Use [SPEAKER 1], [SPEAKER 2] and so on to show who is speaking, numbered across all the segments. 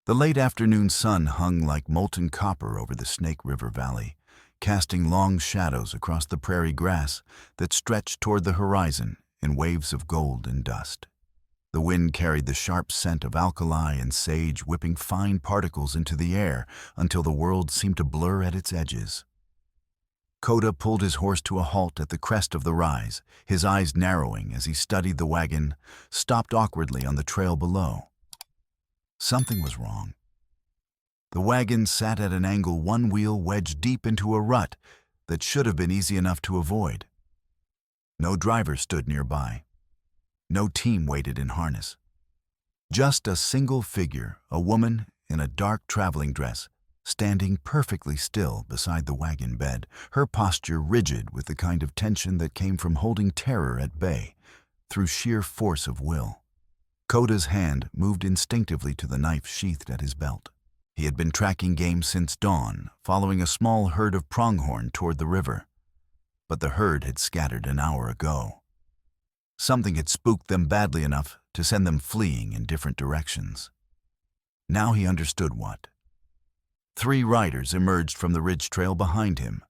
[SPEAKER 1] The late afternoon sun hung like molten copper over the Snake River Valley, casting long shadows across the prairie grass that stretched toward the horizon in waves of gold and dust. The wind carried the sharp scent of alkali and sage, whipping fine particles into the air until the world seemed to blur at its edges. Coda pulled his horse to a halt at the crest of the rise, his eyes narrowing as he studied the wagon, stopped awkwardly on the trail below. Something was wrong. The wagon sat at an angle, one wheel wedged deep into a rut that should have been easy enough to avoid. No driver stood nearby. No team waited in harness. Just a single figure, a woman in a dark traveling dress, standing perfectly still beside the wagon bed, her posture rigid with the kind of tension that came from holding terror at bay through sheer force of will. Coda's hand moved instinctively to the knife sheathed at his belt. He had been tracking game since dawn, following a small herd of pronghorn toward the river. But the herd had scattered an hour ago. Something had spooked them badly enough to send them fleeing in different directions. Now he understood what. 3 riders emerged from the ridge trail behind him,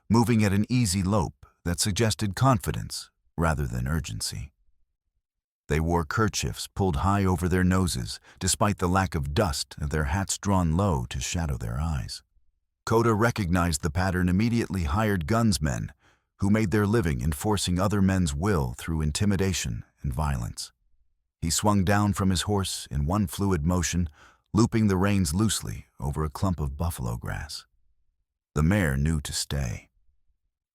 [SPEAKER 1] moving at an easy lope that suggested confidence rather than urgency. They wore kerchiefs pulled high over their noses, despite the lack of dust and their hats drawn low to shadow their eyes. Coda recognized the pattern immediately hired gunsmen who made their living enforcing other men's will through intimidation and violence. He swung down from his horse in one fluid motion, looping the reins loosely over a clump of buffalo grass. The mare knew to stay.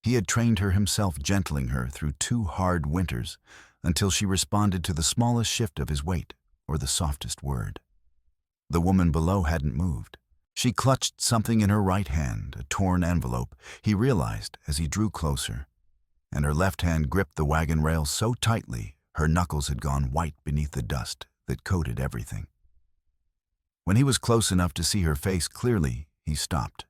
[SPEAKER 1] He had trained her himself, gentling her through 2 hard winters until she responded to the smallest shift of his weight or the softest word. The woman below hadn't moved. She clutched something in her right hand, a torn envelope, he realized as he drew closer, and her left hand gripped the wagon rail so tightly her knuckles had gone white beneath the dust that coated everything. When he was close enough to see her face clearly, he stopped.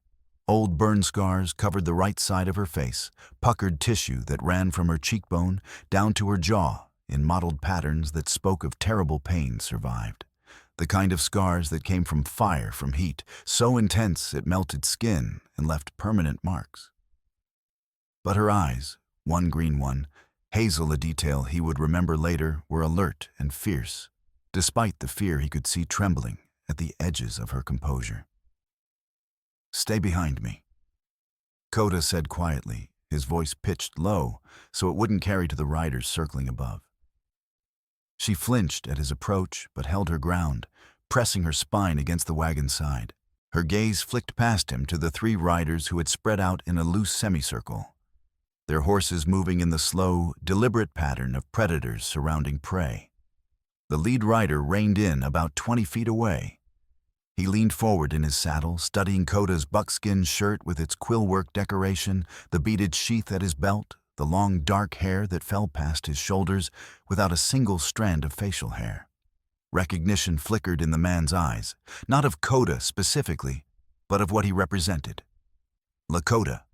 [SPEAKER 1] Old burn scars covered the right side of her face, puckered tissue that ran from her cheekbone down to her jaw in mottled patterns that spoke of terrible pain survived. The kind of scars that came from fire, from heat, so intense it melted skin and left permanent marks. But her eyes, one green one, hazel a detail he would remember later, were alert and fierce, despite the fear he could see trembling at the edges of her composure. "Stay behind me," Coda said quietly, his voice pitched low so it wouldn't carry to the riders circling above. She flinched at his approach but held her ground, pressing her spine against the wagon's side. Her gaze flicked past him to the 3 riders who had spread out in a loose semicircle, their horses moving in the slow, deliberate pattern of predators surrounding prey. The lead rider reined in about 20 feet away. He leaned forward in his saddle, studying Coda's buckskin shirt with its quillwork decoration, the beaded sheath at his belt, the long dark hair that fell past his shoulders without a single strand of facial hair. Recognition flickered in the man's eyes, not of Coda specifically, but of what he represented. Lakota,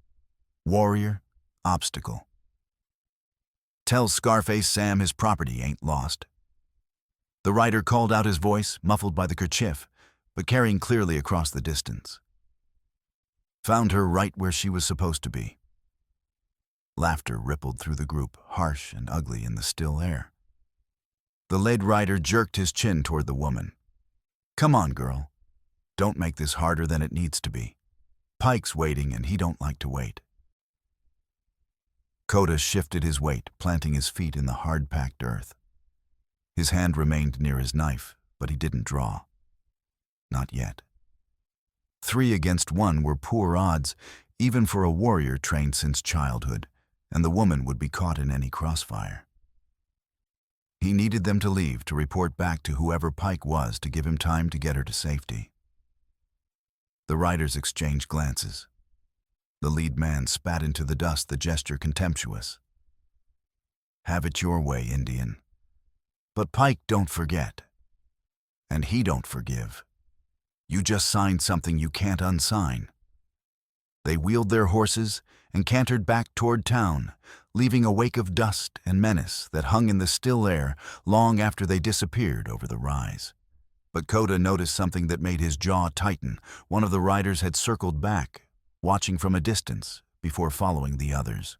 [SPEAKER 1] warrior, obstacle. "Tell Scarface Sam his property ain't lost." The rider called out his voice, muffled by the kerchief, but carrying clearly across the distance. "Found her right where she was supposed to be." Laughter rippled through the group, harsh and ugly in the still air. The lead rider jerked his chin toward the woman. "Come on, girl. Don't make this harder than it needs to be. Pike's waiting and he don't like to wait." Coda shifted his weight, planting his feet in the hard-packed earth. His hand remained near his knife, but he didn't draw. Not yet. 3 against 1 were poor odds, even for a warrior trained since childhood, and the woman would be caught in any crossfire. He needed them to leave to report back to whoever Pike was to give him time to get her to safety. The riders exchanged glances. The lead man spat into the dust, the gesture contemptuous. "Have it your way, Indian. But Pike don't forget. And he don't forgive. You just signed something you can't unsign." They wheeled their horses and cantered back toward town, leaving a wake of dust and menace that hung in the still air long after they disappeared over the rise. But Coda noticed something that made his jaw tighten. One of the riders had circled back, watching from a distance before following the others.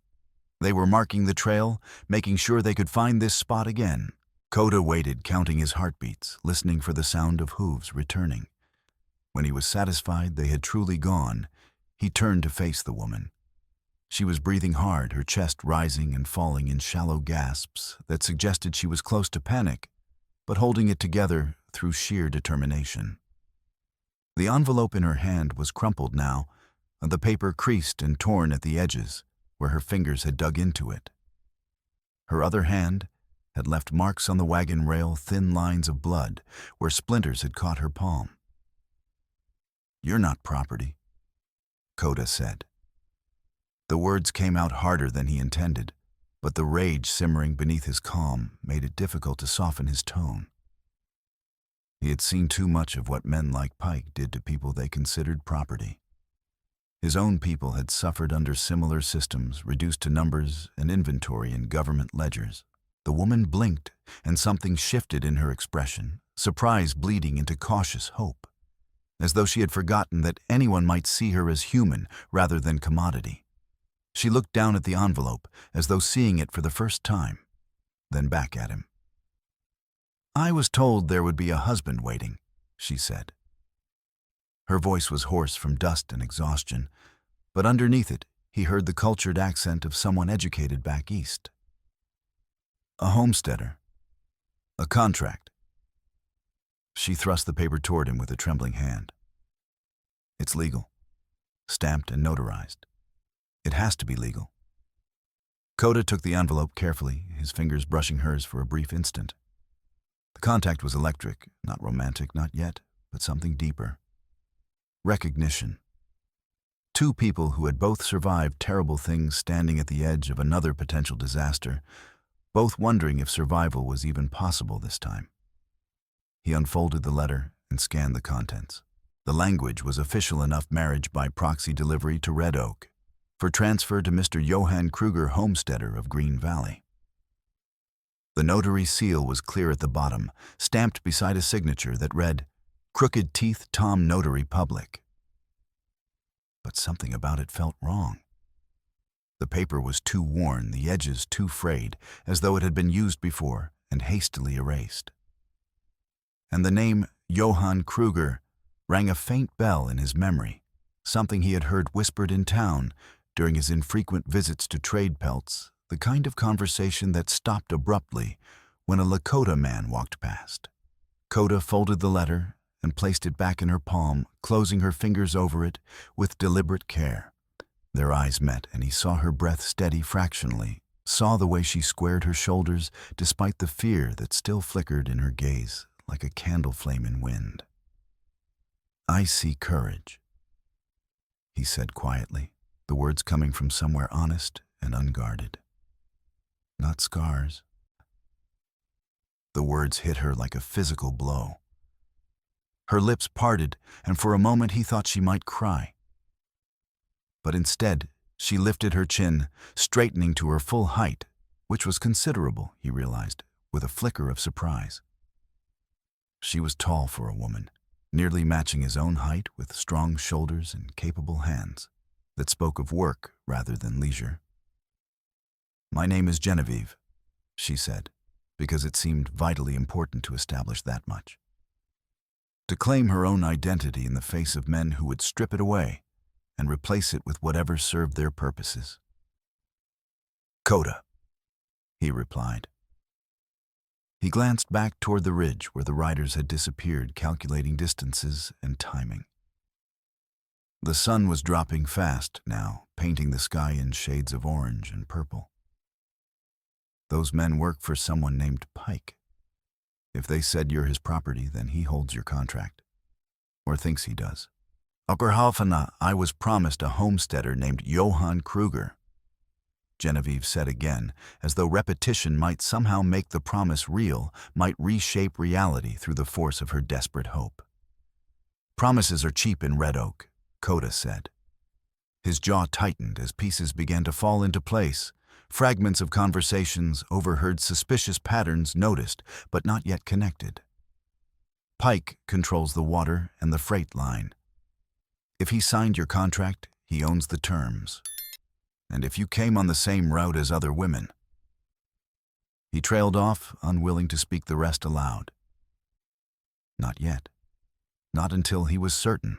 [SPEAKER 1] They were marking the trail, making sure they could find this spot again. Coda waited, counting his heartbeats, listening for the sound of hooves returning. When he was satisfied they had truly gone, he turned to face the woman. She was breathing hard, her chest rising and falling in shallow gasps that suggested she was close to panic, but holding it together through sheer determination. The envelope in her hand was crumpled now, and the paper creased and torn at the edges, where her fingers had dug into it. Her other hand had left marks on the wagon rail, thin lines of blood, where splinters had caught her palm. "You're not property," Coda said. The words came out harder than he intended, but the rage simmering beneath his calm made it difficult to soften his tone. He had seen too much of what men like Pike did to people they considered property. His own people had suffered under similar systems, reduced to numbers and inventory in government ledgers. The woman blinked, and something shifted in her expression, surprise bleeding into cautious hope, as though she had forgotten that anyone might see her as human rather than commodity. She looked down at the envelope, as though seeing it for the first time, then back at him. "I was told there would be a husband waiting," she said. Her voice was hoarse from dust and exhaustion, but underneath it he heard the cultured accent of someone educated back east. "A homesteader. A contract." She thrust the paper toward him with a trembling hand. "It's legal. Stamped and notarized. It has to be legal." Coda took the envelope carefully, his fingers brushing hers for a brief instant. The contact was electric, not romantic, not yet, but something deeper. Recognition. Two people who had both survived terrible things standing at the edge of another potential disaster, both wondering if survival was even possible this time. He unfolded the letter and scanned the contents. The language was official enough: marriage by proxy delivery to Red Oak, for transfer to Mr. Johann Kruger, homesteader of Green Valley. The notary seal was clear at the bottom, stamped beside a signature that read, "Crooked Teeth Tom Notary Public." But something about it felt wrong. The paper was too worn, the edges too frayed, as though it had been used before and hastily erased. And the name Johann Kruger rang a faint bell in his memory, something he had heard whispered in town during his infrequent visits to trade pelts, the kind of conversation that stopped abruptly when a Lakota man walked past. Coda folded the letter and placed it back in her palm, closing her fingers over it with deliberate care. Their eyes met, and he saw her breath steady fractionally, saw the way she squared her shoulders despite the fear that still flickered in her gaze like a candle flame in wind. "I see courage," he said quietly, the words coming from somewhere honest and unguarded. "Not scars." The words hit her like a physical blow. Her lips parted, and for a moment he thought she might cry. But instead, she lifted her chin, straightening to her full height, which was considerable, he realized, with a flicker of surprise. She was tall for a woman, nearly matching his own height, with strong shoulders and capable hands that spoke of work rather than leisure. "My name is Genevieve," she said, because it seemed vitally important to establish that much. To claim her own identity in the face of men who would strip it away and replace it with whatever served their purposes. "Coda," he replied. He glanced back toward the ridge where the riders had disappeared, calculating distances and timing. The sun was dropping fast now, painting the sky in shades of orange and purple. Those men work for someone named Pike. If they said you're his property, then he holds your contract. Or thinks he does. "Okerhalfana, I was promised a homesteader named Johann Kruger," Genevieve said again, as though repetition might somehow make the promise real, might reshape reality through the force of her desperate hope. "Promises are cheap in Red Oak," Coda said. His jaw tightened as pieces began to fall into place, fragments of conversations, overheard suspicious patterns noticed but not yet connected. Pike controls the water and the freight line. If he signed your contract, he owns the terms. And if you came on the same route as other women. He trailed off, unwilling to speak the rest aloud. Not yet. Not until he was certain.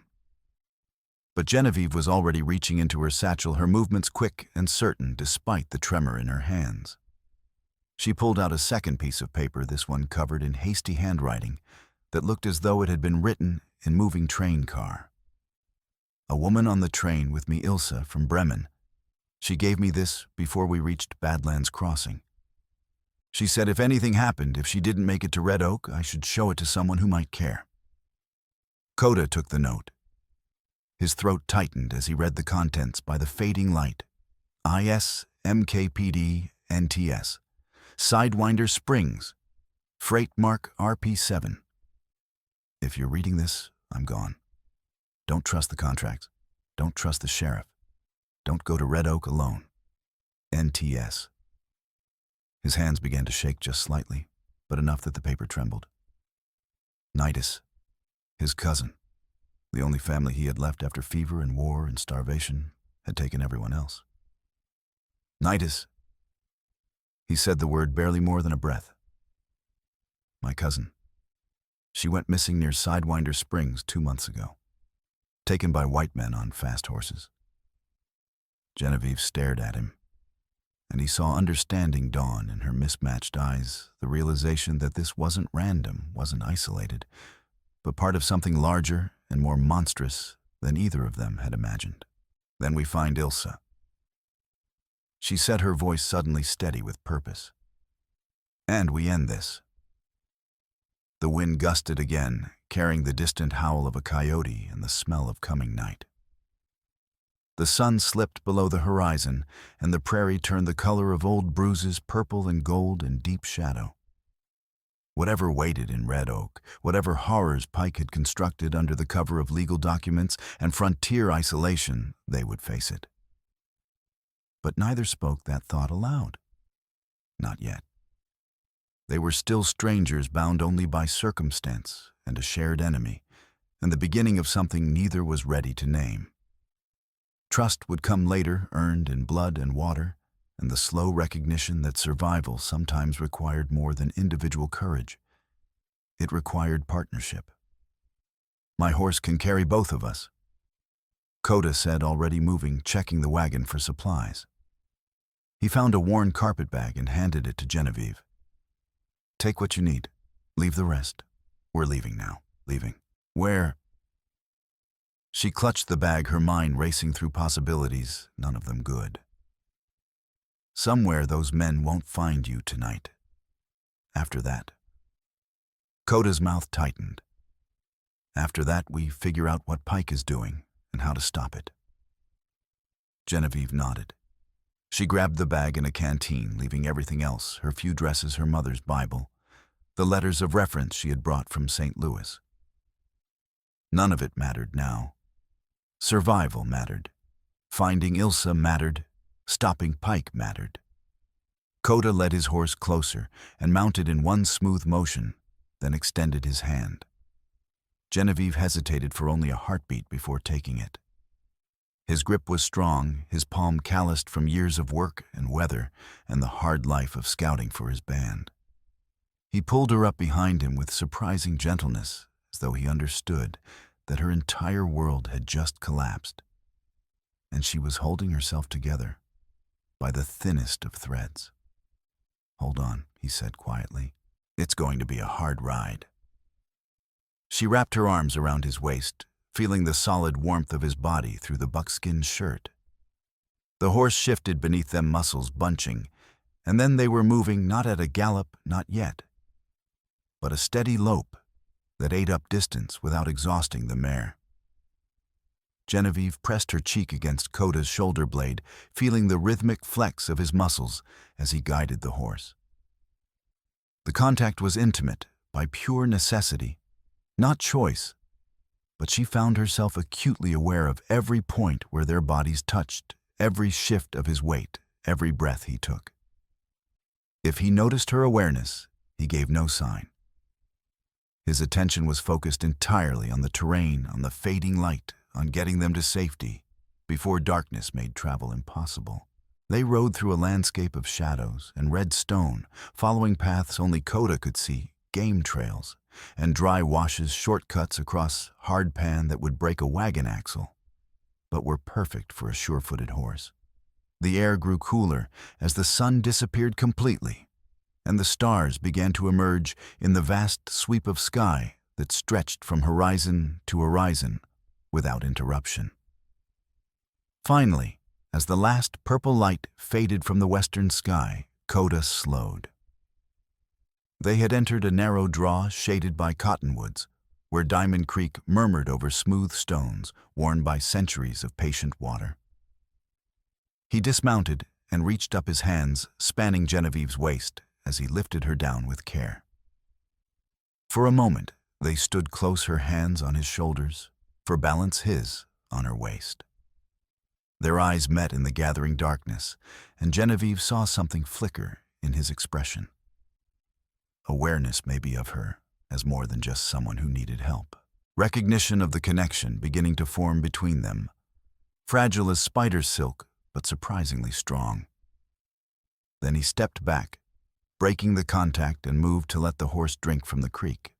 [SPEAKER 1] But Genevieve was already reaching into her satchel, her movements quick and certain despite the tremor in her hands. She pulled out a second piece of paper, this one covered in hasty handwriting that looked as though it had been written in moving train car. A woman on the train with me, Ilsa from Bremen. She gave me this before we reached Badlands Crossing. She said if anything happened, if she didn't make it to Red Oak, I should show it to someone who might care. Coda took the note. His throat tightened as he read the contents by the fading light. IS, MKPD, NTS. Sidewinder Springs. Freight mark RP7. If you're reading this, I'm gone. Don't trust the contracts. Don't trust the sheriff. Don't go to Red Oak alone. NTS. His hands began to shake just slightly, but enough that the paper trembled. Nidus, his cousin, the only family he had left after fever and war and starvation had taken everyone else. Nidus. He said the word barely more than a breath. My cousin. She went missing near Sidewinder Springs 2 months ago, taken by white men on fast horses. Genevieve stared at him, and he saw understanding dawn in her mismatched eyes, the realization that this wasn't random, wasn't isolated, but part of something larger and more monstrous than either of them had imagined. Then we find Ilsa. She said, her voice suddenly steady with purpose. And we end this. The wind gusted again, carrying the distant howl of a coyote and the smell of coming night. The sun slipped below the horizon, and the prairie turned the color of old bruises, purple and gold in deep shadow. Whatever waited in Red Oak, whatever horrors Pike had constructed under the cover of legal documents and frontier isolation, they would face it. But neither spoke that thought aloud. Not yet. They were still strangers bound only by circumstance and a shared enemy, and the beginning of something neither was ready to name. Trust would come later, earned in blood and water, and the slow recognition that survival sometimes required more than individual courage. It required partnership. My horse can carry both of us, Coda said, already moving, checking the wagon for supplies. He found a worn carpet bag and handed it to Genevieve. Take what you need. Leave the rest. We're leaving now. Leaving. Where? She clutched the bag, her mind racing through possibilities, none of them good. Somewhere those men won't find you tonight. After that. Coda's mouth tightened. After that, we figure out what Pike is doing and how to stop it. Genevieve nodded. She grabbed the bag in a canteen, leaving everything else, her few dresses, her mother's Bible, the letters of reference she had brought from St. Louis. None of it mattered now. Survival mattered. Finding Ilsa mattered. Stopping Pike mattered. Coda led his horse closer and mounted in one smooth motion, then extended his hand. Genevieve hesitated for only a heartbeat before taking it. His grip was strong, his palm calloused from years of work and weather and the hard life of scouting for his band. He pulled her up behind him with surprising gentleness, as though he understood that her entire world had just collapsed, and she was holding herself together by the thinnest of threads. Hold on, he said quietly. It's going to be a hard ride. She wrapped her arms around his waist, feeling the solid warmth of his body through the buckskin shirt. The horse shifted beneath them, muscles bunching, and then they were moving not at a gallop, not yet, but a steady lope that ate up distance without exhausting the mare. Genevieve pressed her cheek against Coda's shoulder blade, feeling the rhythmic flex of his muscles as he guided the horse. The contact was intimate, by pure necessity, not choice, but she found herself acutely aware of every point where their bodies touched, every shift of his weight, every breath he took. If he noticed her awareness, he gave no sign. His attention was focused entirely on the terrain, on the fading light, on getting them to safety, before darkness made travel impossible. They rode through a landscape of shadows and red stone, following paths only Coda could see, game trails, and dry washes, shortcuts across hardpan that would break a wagon axle, but were perfect for a sure-footed horse. The air grew cooler as the sun disappeared completely, and the stars began to emerge in the vast sweep of sky that stretched from horizon to horizon without interruption. Finally, as the last purple light faded from the western sky, Coda slowed. They had entered a narrow draw shaded by cottonwoods, where Diamond Creek murmured over smooth stones worn by centuries of patient water. He dismounted and reached up his hands, spanning Genevieve's waist as he lifted her down with care. For a moment, they stood close, her hands on his shoulders, for balance his on her waist. Their eyes met in the gathering darkness, and Genevieve saw something flicker in his expression. Awareness maybe of her as more than just someone who needed help. Recognition of the connection beginning to form between them, fragile as spider silk, but surprisingly strong. Then he stepped back, breaking the contact, and moved to let the horse drink from the creek.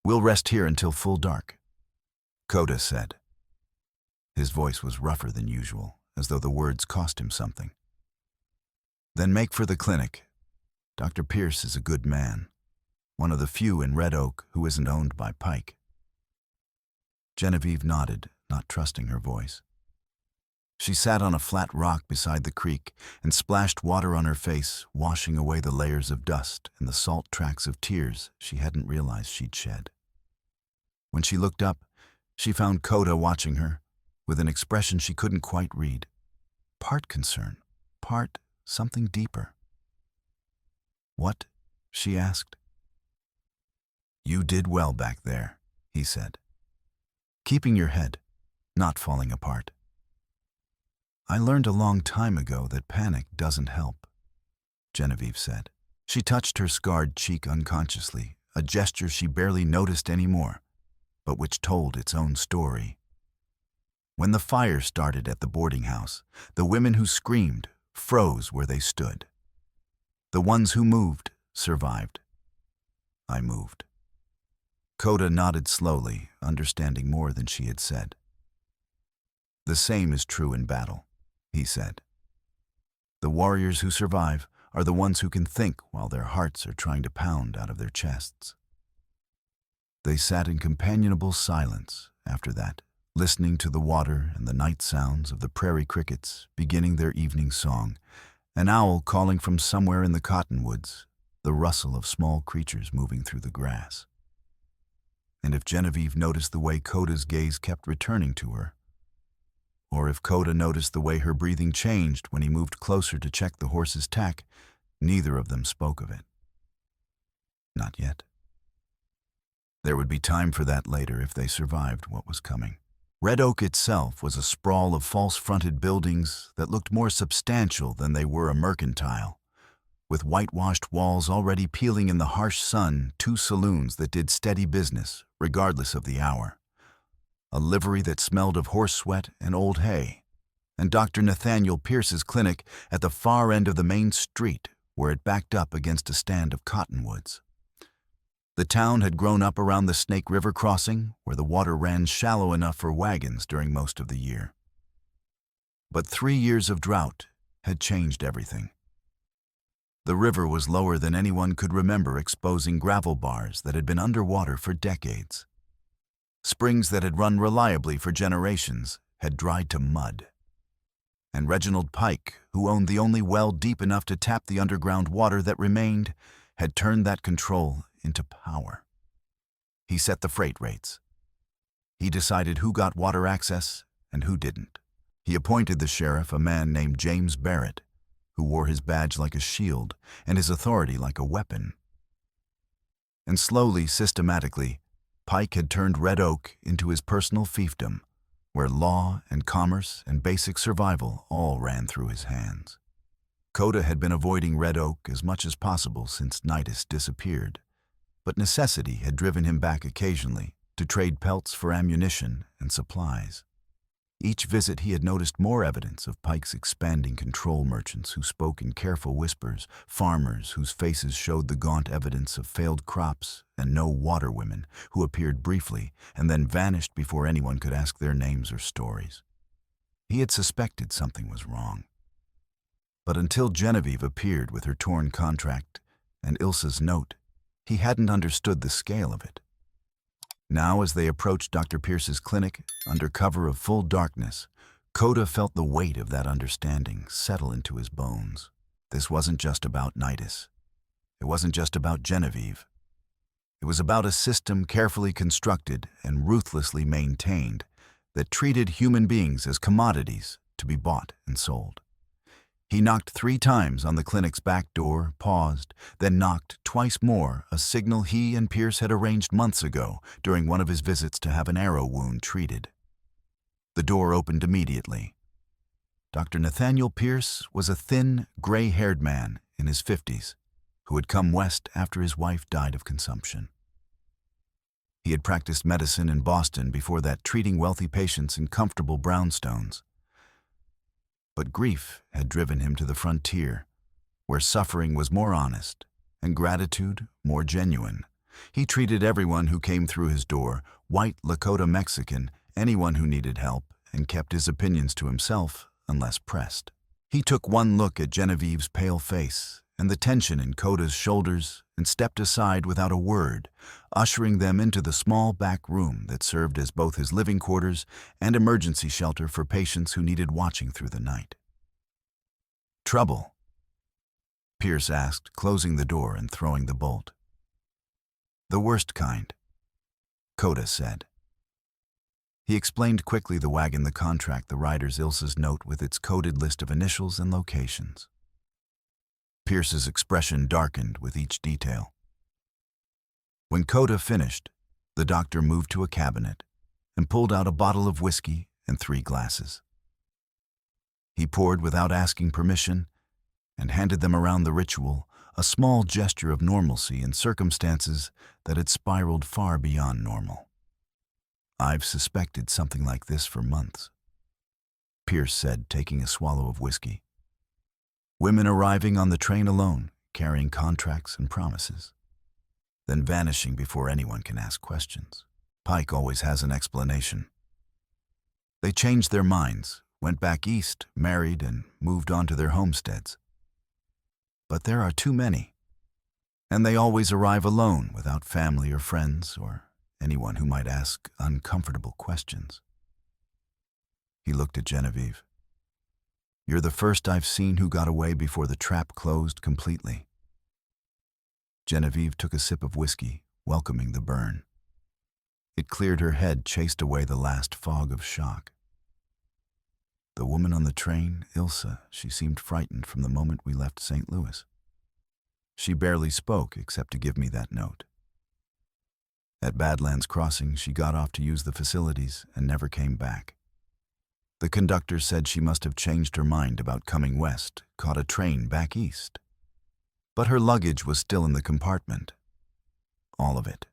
[SPEAKER 1] "We'll rest here until full dark," Coda said. His voice was rougher than usual, as though the words cost him something. "Then make for the clinic. Dr. Pierce is a good man, one of the few in Red Oak who isn't owned by Pike." Genevieve nodded, not trusting her voice. She sat on a flat rock beside the creek and splashed water on her face, washing away the layers of dust and the salt tracks of tears she hadn't realized she'd shed. When she looked up, she found Coda watching her, with an expression she couldn't quite read. Part concern, part something deeper. "What?" she asked. "You did well back there," he said. "Keeping your head, not falling apart. I learned a long time ago that panic doesn't help," Genevieve said. She touched her scarred cheek unconsciously, a gesture she barely noticed anymore, but which told its own story. When the fire started at the boarding house, the women who screamed froze where they stood. The ones who moved survived. I moved. Coda nodded slowly, understanding more than she had said. "The same is true in battle," he said. "The warriors who survive are the ones who can think while their hearts are trying to pound out of their chests." They sat in companionable silence after that, listening to the water and the night sounds of the prairie crickets beginning their evening song, an owl calling from somewhere in the cottonwoods, the rustle of small creatures moving through the grass. And if Genevieve noticed the way Coda's gaze kept returning to her, or if Coda noticed the way her breathing changed when he moved closer to check the horse's tack, neither of them spoke of it. Not yet. There would be time for that later if they survived what was coming. Red Oak itself was a sprawl of false-fronted buildings that looked more substantial than they were a mercantile, with whitewashed walls already peeling in the harsh sun, two saloons that did steady business, regardless of the hour, a livery that smelled of horse sweat and old hay, and Dr. Nathaniel Pierce's clinic at the far end of the main street where it backed up against a stand of cottonwoods. The town had grown up around the Snake River crossing, where the water ran shallow enough for wagons during most of the year. But 3 years of drought had changed everything. The river was lower than anyone could remember, exposing gravel bars that had been underwater for decades. Springs that had run reliably for generations had dried to mud. And Reginald Pike, who owned the only well deep enough to tap the underground water that remained, had turned that control into power. He set the freight rates. He decided who got water access and who didn't. He appointed the sheriff, a man named James Barrett, who wore his badge like a shield and his authority like a weapon. And slowly, systematically, Pike had turned Red Oak into his personal fiefdom, where law and commerce and basic survival all ran through his hands. Coda had been avoiding Red Oak as much as possible since Nidus disappeared, but necessity had driven him back occasionally to trade pelts for ammunition and supplies. Each visit he had noticed more evidence of Pike's expanding control, merchants who spoke in careful whispers, farmers whose faces showed the gaunt evidence of failed crops, and no water women who appeared briefly and then vanished before anyone could ask their names or stories. He had suspected something was wrong. But until Genevieve appeared with her torn contract and Ilsa's note, he hadn't understood the scale of it. Now, as they approached Dr. Pierce's clinic, under cover of full darkness, Coda felt the weight of that understanding settle into his bones. This wasn't just about Nidus. It wasn't just about Genevieve. It was about a system carefully constructed and ruthlessly maintained that treated human beings as commodities to be bought and sold. He knocked 3 times on the clinic's back door, paused, then knocked twice more, a signal he and Pierce had arranged months ago during one of his visits to have an arrow wound treated. The door opened immediately. Dr. Nathaniel Pierce was a thin, gray-haired man in his 50s who had come west after his wife died of consumption. He had practiced medicine in Boston before that, treating wealthy patients in comfortable brownstones. But grief had driven him to the frontier, where suffering was more honest and gratitude more genuine. He treated everyone who came through his door, white, Lakota, Mexican, anyone who needed help, and kept his opinions to himself unless pressed. He took one look at Genevieve's pale face and the tension in Coda's shoulders and stepped aside without a word, ushering them into the small back room that served as both his living quarters and emergency shelter for patients who needed watching through the night. "Trouble?" Pierce asked, closing the door and throwing the bolt. "The worst kind," Coda said. He explained quickly the wagon, the contract, the rider's, Ilsa's note with its coded list of initials and locations. Pierce's expression darkened with each detail. When Coda finished, the doctor moved to a cabinet and pulled out a bottle of whiskey and 3 glasses. He poured without asking permission and handed them around the ritual, a small gesture of normalcy in circumstances that had spiraled far beyond normal. "I've suspected something like this for months," Pierce said, taking a swallow of whiskey. "Women arriving on the train alone, carrying contracts and promises, then vanishing before anyone can ask questions. Pike always has an explanation. They changed their minds, went back east, married, and moved on to their homesteads. But there are too many, and they always arrive alone, without family or friends or anyone who might ask uncomfortable questions." He looked at Genevieve. "You're the first I've seen who got away before the trap closed completely." Genevieve took a sip of whiskey, welcoming the burn. It cleared her head, chased away the last fog of shock. "The woman on the train, Ilsa, she seemed frightened from the moment we left St. Louis. She barely spoke except to give me that note. At Badlands Crossing, she got off to use the facilities and never came back. The conductor said she must have changed her mind about coming west, caught a train back east. But her luggage was still in the compartment. All of it."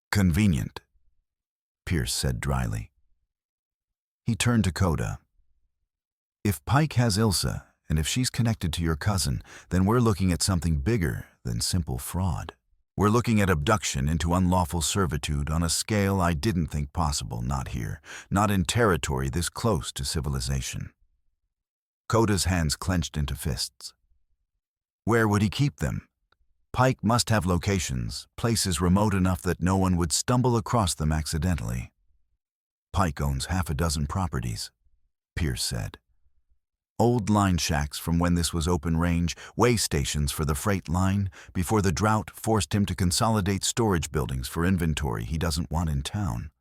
[SPEAKER 1] "Convenient," Pierce said dryly. He turned to Coda. "If Pike has Ilsa, and if she's connected to your cousin, then we're looking at something bigger than simple fraud. We're looking at abduction into unlawful servitude on a scale I didn't think possible, not here, not in territory this close to civilization." Coda's hands clenched into fists. "Where would he keep them? Pike must have locations, places remote enough that no one would stumble across them accidentally." "Pike owns 6 properties," Pierce said. "Old line shacks from when this was open range, way stations for the freight line, before the drought forced him to consolidate storage buildings for inventory he doesn't want in town.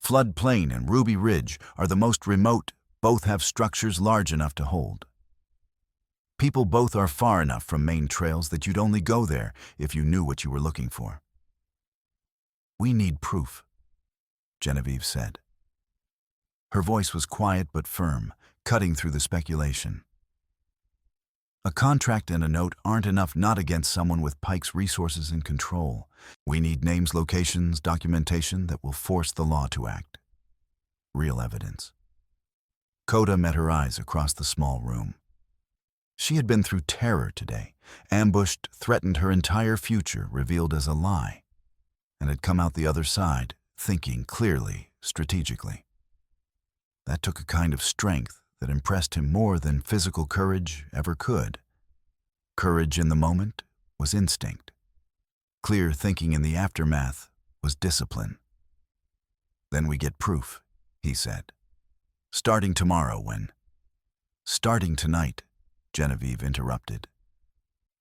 [SPEAKER 1] Flood Plain and Ruby Ridge are the most remote, both have structures large enough to hold. People both are far enough from main trails that you'd only go there if you knew what you were looking for." "We need proof," Genevieve said. Her voice was quiet but firm, cutting through the speculation. A contract and a note aren't enough, not against someone with Pike's resources and control. We need names, locations, documentation that will force the law to act. Real evidence. Coda met her eyes across the small room. She had been through terror today, ambushed, threatened her entire future, revealed as a lie, and had come out the other side, thinking clearly, strategically. That took a kind of strength that impressed him more than physical courage ever could. Courage in the moment was instinct. Clear thinking in the aftermath was discipline. Then we get proof, he said. Starting tomorrow when... Starting tonight, Genevieve interrupted.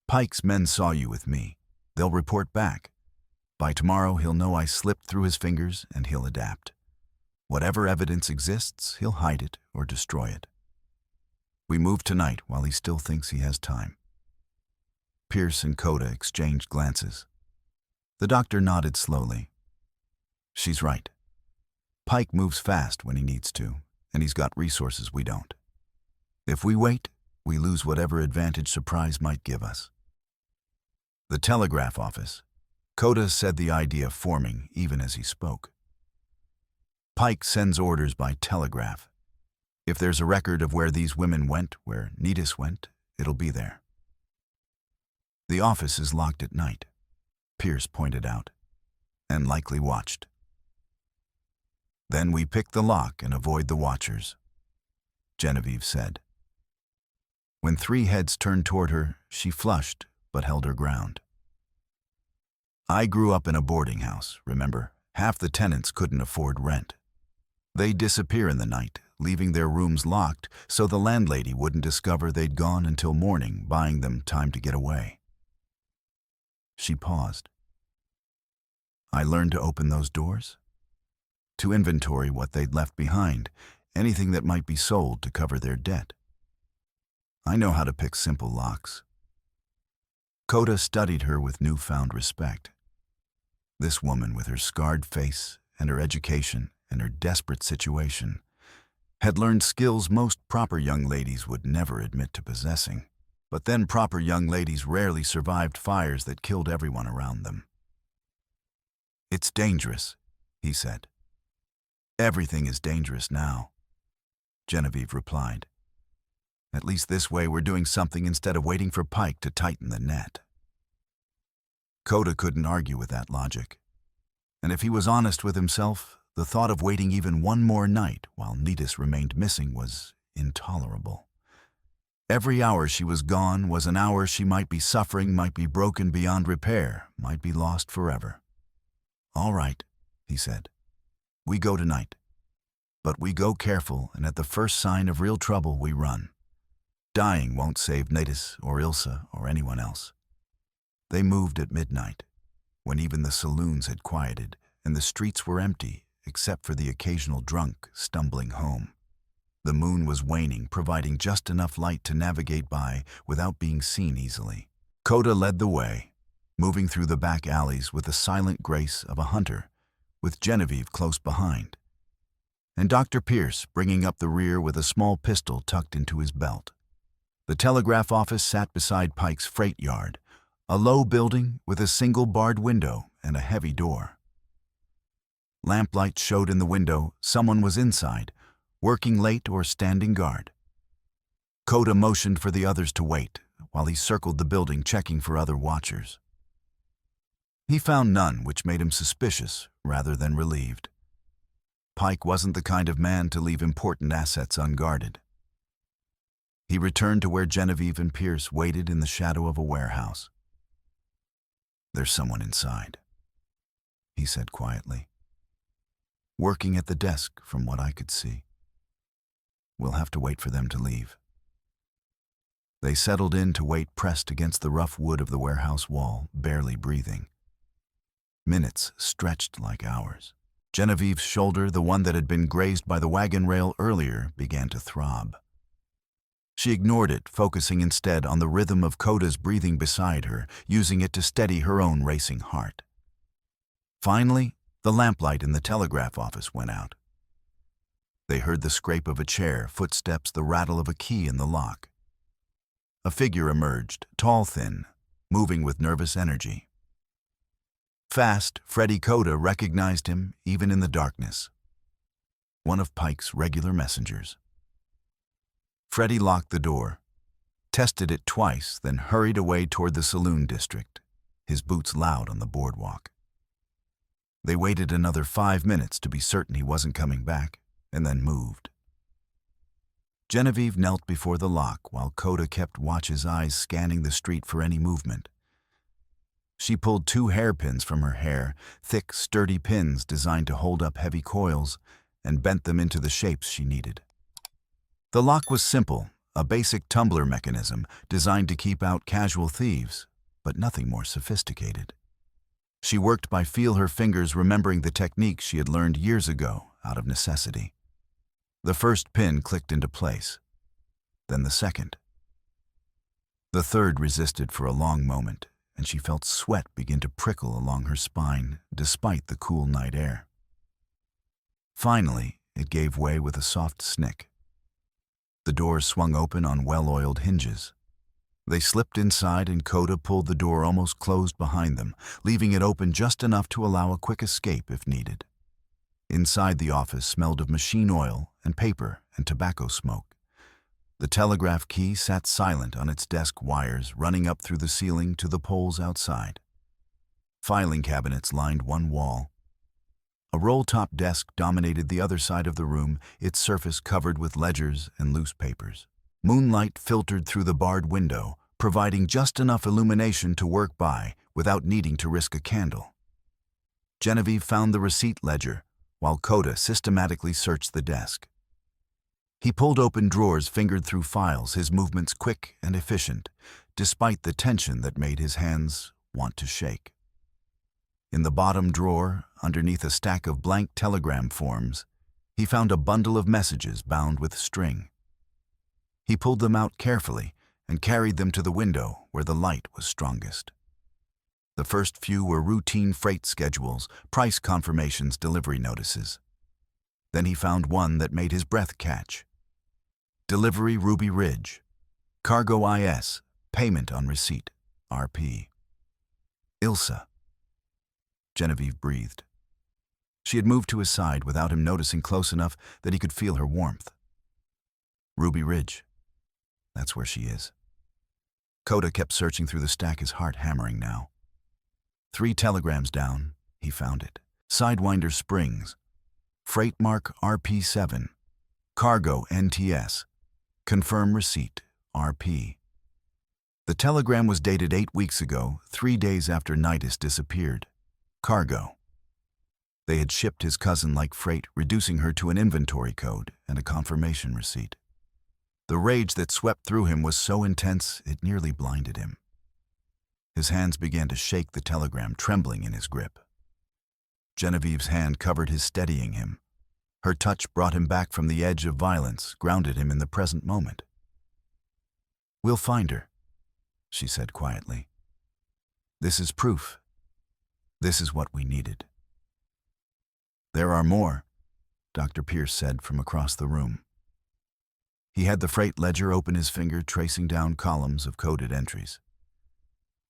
[SPEAKER 1] Pike's men saw you with me. They'll report back. By tomorrow he'll know I slipped through his fingers and he'll adapt. Whatever evidence exists, he'll hide it or destroy it. We move tonight while he still thinks he has time. Pierce and Coda exchanged glances. The doctor nodded slowly. She's right. Pike moves fast when he needs to, and he's got resources we don't. If we wait, we lose whatever advantage surprise might give us. The telegraph office. Coda said the idea forming even as he spoke. Pike sends orders by telegraph. If there's a record of where these women went, where Nidis went, it'll be there. The office is locked at night, Pierce pointed out, and likely watched. Then we pick the lock and avoid the watchers, Genevieve said. When three heads turned toward her, she flushed but held her ground. I grew up in a boarding house, remember? Half the tenants couldn't afford rent. They'd disappear in the night, leaving their rooms locked so the landlady wouldn't discover they'd gone until morning, buying them time to get away. She paused. I learned to open those doors, to inventory what they'd left behind, anything that might be sold to cover their debt. I know how to pick simple locks. Coda studied her with newfound respect. This woman, with her scarred face and her education and her desperate situation, had learned skills most proper young ladies would never admit to possessing. But then proper young ladies rarely survived fires that killed everyone around them. It's dangerous, he said. Everything is dangerous now, Genevieve replied. At least this way we're doing something instead of waiting for Pike to tighten the net. Coda couldn't argue with that logic. And if he was honest with himself, the thought of waiting even one more night while Nidis remained missing was intolerable. Every hour she was gone was an hour she might be suffering, might be broken beyond repair, might be lost forever. All right, he said. We go tonight. But we go careful, and at the first sign of real trouble we run. Dying won't save Nidis or Ilsa or anyone else. They moved at midnight, when even the saloons had quieted and the streets were empty except for the occasional drunk stumbling home. The moon was waning, providing just enough light to navigate by without being seen easily. Coda led the way, moving through the back alleys with the silent grace of a hunter, with Genevieve close behind, and Dr. Pierce bringing up the rear with a small pistol tucked into his belt. The telegraph office sat beside Pike's freight yard, a low building with a single barred window and a heavy door. Lamplight showed in the window someone was inside, working late or standing guard. Coda motioned for the others to wait while he circled the building checking for other watchers. He found none, which made him suspicious rather than relieved. Pike wasn't the kind of man to leave important assets unguarded. He returned to where Genevieve and Pierce waited in the shadow of a warehouse. There's someone inside, he said quietly. Working at the desk from what I could see. We'll have to wait for them to leave. They settled in to wait, pressed against the rough wood of the warehouse wall, barely breathing. Minutes stretched like hours. Genevieve's shoulder, the one that had been grazed by the wagon rail earlier, began to throb. She ignored it, focusing instead on the rhythm of Coda's breathing beside her, using it to steady her own racing heart. Finally, the lamplight in the telegraph office went out. They heard the scrape of a chair, footsteps, the rattle of a key in the lock. A figure emerged, tall, thin, moving with nervous energy. Fast, Freddie Coda recognized him even in the darkness. One of Pike's regular messengers. Freddie locked the door, tested it twice, then hurried away toward the saloon district, his boots loud on the boardwalk. They waited another 5 minutes to be certain he wasn't coming back, and then moved. Genevieve knelt before the lock while Coda kept watch, his eyes scanning the street for any movement. She pulled 2 hairpins from her hair, thick, sturdy pins designed to hold up heavy coils, and bent them into the shapes she needed. The lock was simple, a basic tumbler mechanism designed to keep out casual thieves, but nothing more sophisticated. She worked by feel, her fingers remembering the technique she had learned years ago out of necessity. The first pin clicked into place, then the second. The third resisted for a long moment, and she felt sweat begin to prickle along her spine despite the cool night air. Finally, it gave way with a soft snick. The doors swung open on well-oiled hinges. They slipped inside and Coda pulled the door almost closed behind them, leaving it open just enough to allow a quick escape if needed. Inside, the office smelled of machine oil and paper and tobacco smoke. The telegraph key sat silent on its desk, wires running up through the ceiling to the poles outside. Filing cabinets lined one wall. A roll-top desk dominated the other side of the room, its surface covered with ledgers and loose papers. Moonlight filtered through the barred window, providing just enough illumination to work by without needing to risk a candle. Genevieve found the receipt ledger, while Coda systematically searched the desk. He pulled open drawers, fingered through files, his movements quick and efficient, despite the tension that made his hands want to shake. In the bottom drawer, underneath a stack of blank telegram forms, he found a bundle of messages bound with string. He pulled them out carefully and carried them to the window where the light was strongest. The first few were routine freight schedules, price confirmations, delivery notices. Then he found one that made his breath catch. Delivery Ruby Ridge. Cargo IS. Payment on receipt. RP. Ilsa. Genevieve breathed. She had moved to his side without him noticing, close enough that he could feel her warmth. Ruby Ridge. That's where she is. Coda kept searching through the stack, his heart hammering now. 3 telegrams down, he found it. Sidewinder Springs. Freight mark RP7. Cargo NTS. Confirm receipt. RP. The telegram was dated 8 weeks ago, 3 days after Nidus disappeared. Cargo. They had shipped his cousin like freight, reducing her to an inventory code and a confirmation receipt. The rage that swept through him was so intense it nearly blinded him. His hands began to shake, the telegram trembling in his grip. Genevieve's hand covered his, steadying him. Her touch brought him back from the edge of violence, grounded him in the present moment. "We'll find her," she said quietly. "This is proof. This is what we needed." "There are more," Dr. Pierce said from across the room. He had the freight ledger open, his finger tracing down columns of coded entries.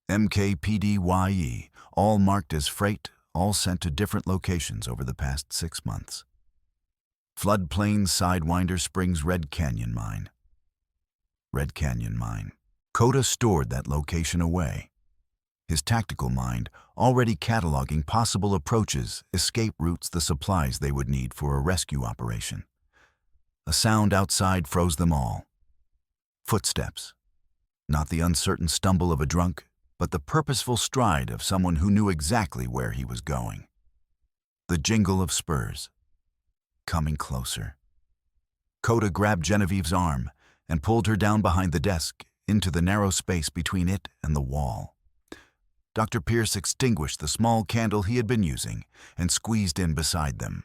[SPEAKER 1] MKPDYE, all marked as freight, all sent to different locations over the past 6 months. Floodplain, Sidewinder Springs, Red Canyon Mine. Red Canyon Mine. Coda stored that location away. His tactical mind already cataloging possible approaches, escape routes, the supplies they would need for a rescue operation. A sound outside froze them all. Footsteps. Not the uncertain stumble of a drunk, but the purposeful stride of someone who knew exactly where he was going. The jingle of spurs. Coming closer. Coda grabbed Genevieve's arm and pulled her down behind the desk into the narrow space between it and the wall. Dr. Pierce extinguished the small candle he had been using and squeezed in beside them.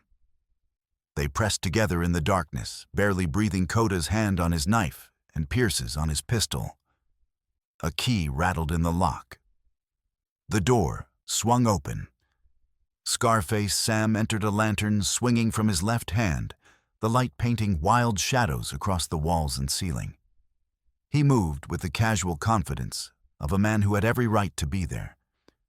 [SPEAKER 1] They pressed together in the darkness, barely breathing, Coda's hand on his knife and Pierce's on his pistol. A key rattled in the lock. The door swung open. Scarface Sam entered, a lantern swinging from his left hand, the light painting wild shadows across the walls and ceiling. He moved with the casual confidence of a man who had every right to be there,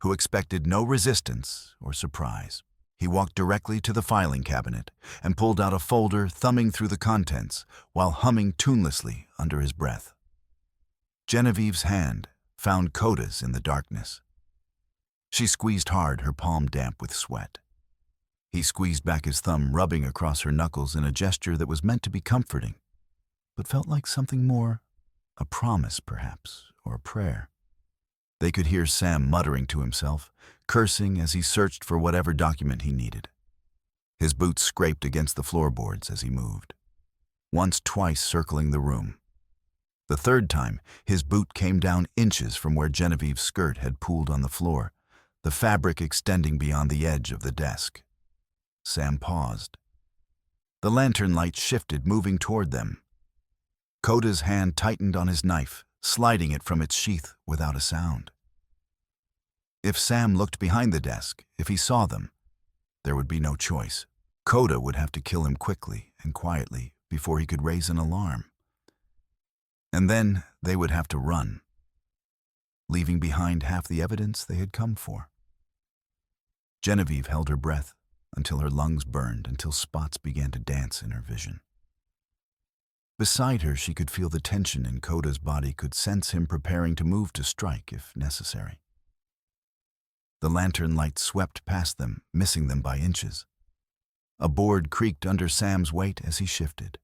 [SPEAKER 1] who expected no resistance or surprise. He walked directly to the filing cabinet and pulled out a folder, thumbing through the contents while humming tunelessly under his breath. Genevieve's hand found Coda's in the darkness. She squeezed hard, her palm damp with sweat. He squeezed back his thumb, rubbing across her knuckles in a gesture that was meant to be comforting, but felt like something more, a promise perhaps, or a prayer. They could hear Sam muttering to himself, cursing as he searched for whatever document he needed. His boots scraped against the floorboards as he moved, once, twice circling the room. The third time, his boot came down inches from where Genevieve's skirt had pooled on the floor, the fabric extending beyond the edge of the desk. Sam paused. The lantern light shifted, moving toward them. Coda's hand tightened on his knife, sliding it from its sheath without a sound. If Sam looked behind the desk, if he saw them, there would be no choice. Coda would have to kill him quickly and quietly before he could raise an alarm. And then they would have to run, leaving behind half the evidence they had come for. Genevieve held her breath until her lungs burned, until spots began to dance in her vision. Beside her, she could feel the tension in Coda's body, could sense him preparing to move to strike if necessary. The lantern light swept past them, missing them by inches. A board creaked under Sam's weight as he shifted.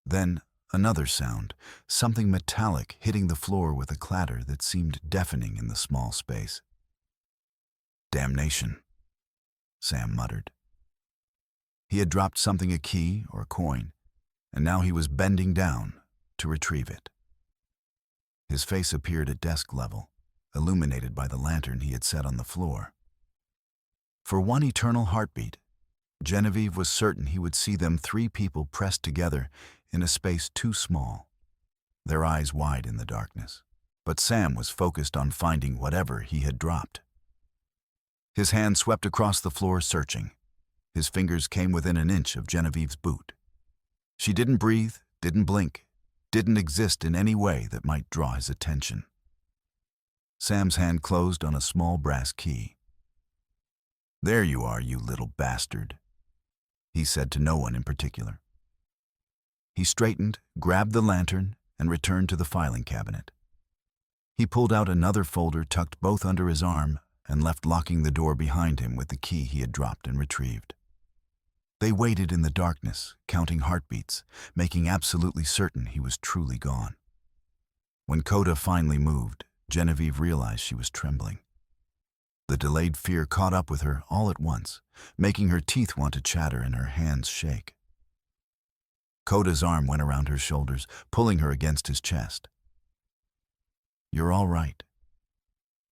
[SPEAKER 1] Then another sound, something metallic hitting the floor with a clatter that seemed deafening in the small space. "Damnation," Sam muttered. He had dropped something, a key or a coin, and now he was bending down to retrieve it. His face appeared at desk level, illuminated by the lantern he had set on the floor. For one eternal heartbeat, Genevieve was certain he would see them, three people pressed together in a space too small, their eyes wide in the darkness. But Sam was focused on finding whatever he had dropped. His hand swept across the floor, searching. His fingers came within an inch of Genevieve's boot. She didn't breathe, didn't blink, didn't exist in any way that might draw his attention. Sam's hand closed on a small brass key. "There you are, you little bastard," he said to no one in particular. He straightened, grabbed the lantern, and returned to the filing cabinet. He pulled out another folder, tucked both under his arm, and left, locking the door behind him with the key he had dropped and retrieved. They waited in the darkness, counting heartbeats, making absolutely certain he was truly gone. When Coda finally moved, Genevieve realized she was trembling. The delayed fear caught up with her all at once, making her teeth want to chatter and her hands shake. Coda's arm went around her shoulders, pulling her against his chest. "You're all right,"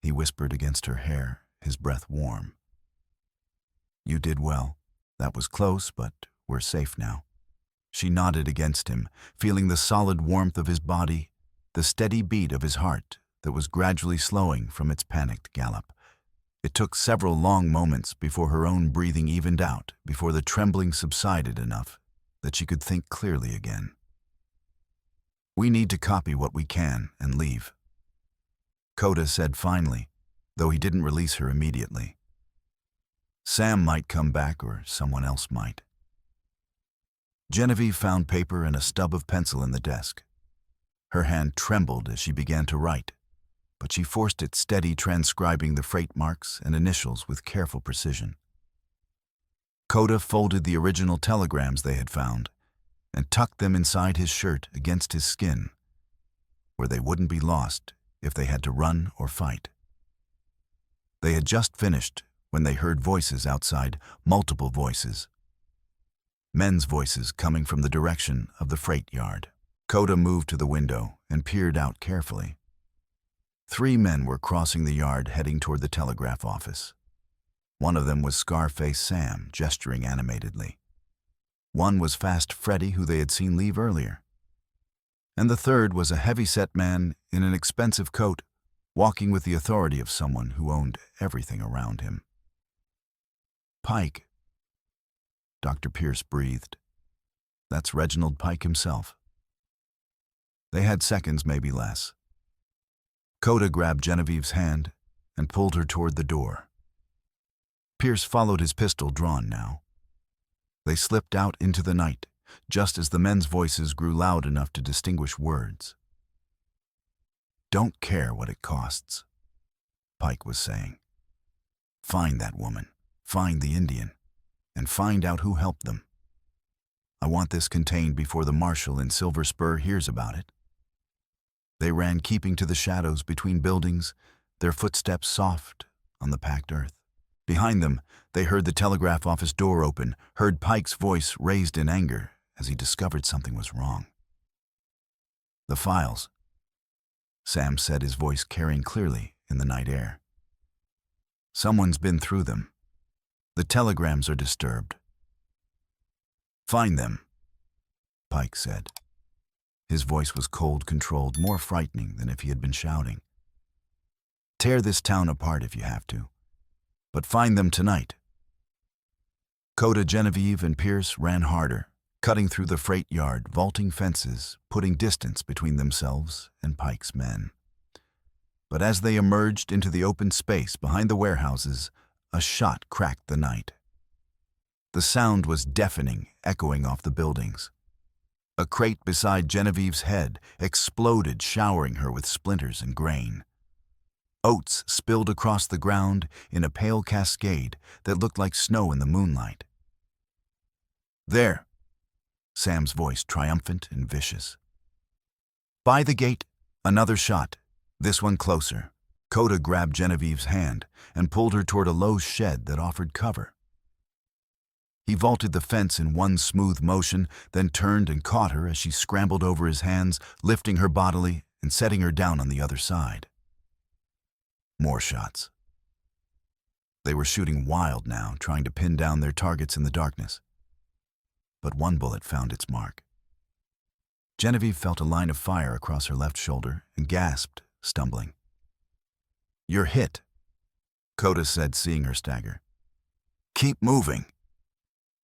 [SPEAKER 1] he whispered against her hair, his breath warm. "You did well. That was close, but we're safe now." She nodded against him, feeling the solid warmth of his body, the steady beat of his heart that was gradually slowing from its panicked gallop. It took several long moments before her own breathing evened out, before the trembling subsided enough that she could think clearly again. "We need to copy what we can and leave," Coda said finally, though he didn't release her immediately. "Sam might come back, or someone else might." Genevieve found paper and a stub of pencil in the desk. Her hand trembled as she began to write, but she forced it steady, transcribing the freight marks and initials with careful precision. Coda folded the original telegrams they had found and tucked them inside his shirt against his skin, where they wouldn't be lost if they had to run or fight. They had just finished when they heard voices outside, multiple voices. Men's voices coming from the direction of the freight yard. Coda moved to the window and peered out carefully. 3 men were crossing the yard, heading toward the telegraph office. One of them was Scarface Sam, gesturing animatedly. One was Fast Freddy, who they had seen leave earlier. And the third was a heavy-set man in an expensive coat, walking with the authority of someone who owned everything around him. "Pike," Dr. Pierce breathed. "That's Reginald Pike himself." They had seconds, maybe less. Coda grabbed Genevieve's hand and pulled her toward the door. Pierce followed, his pistol drawn now. They slipped out into the night, just as the men's voices grew loud enough to distinguish words. "Don't care what it costs," Pike was saying. "Find that woman, find the Indian, and find out who helped them. I want this contained before the marshal in Silver Spur hears about it." They ran, keeping to the shadows between buildings, their footsteps soft on the packed earth. Behind them, they heard the telegraph office door open, heard Pike's voice raised in anger as he discovered something was wrong. "The files," Sam said, his voice carrying clearly in the night air. "Someone's been through them. The telegrams are disturbed." "Find them," Pike said. His voice was cold, controlled, more frightening than if he had been shouting. "Tear this town apart if you have to, but find them tonight." Coda, Genevieve, and Pierce ran harder, cutting through the freight yard, vaulting fences, putting distance between themselves and Pike's men. But as they emerged into the open space behind the warehouses, a shot cracked the night. The sound was deafening, echoing off the buildings. A crate beside Genevieve's head exploded, showering her with splinters and grain. Oats spilled across the ground in a pale cascade that looked like snow in the moonlight. "There," Sam's voice triumphant and vicious. By the gate, another shot, this one closer. Coda grabbed Genevieve's hand and pulled her toward a low shed that offered cover. He vaulted the fence in one smooth motion, then turned and caught her as she scrambled over his hands, lifting her bodily and setting her down on the other side. More shots. They were shooting wild now, trying to pin down their targets in the darkness. But one bullet found its mark. Genevieve felt a line of fire across her left shoulder and gasped, stumbling. "You're hit," Coda said, seeing her stagger. "Keep moving,"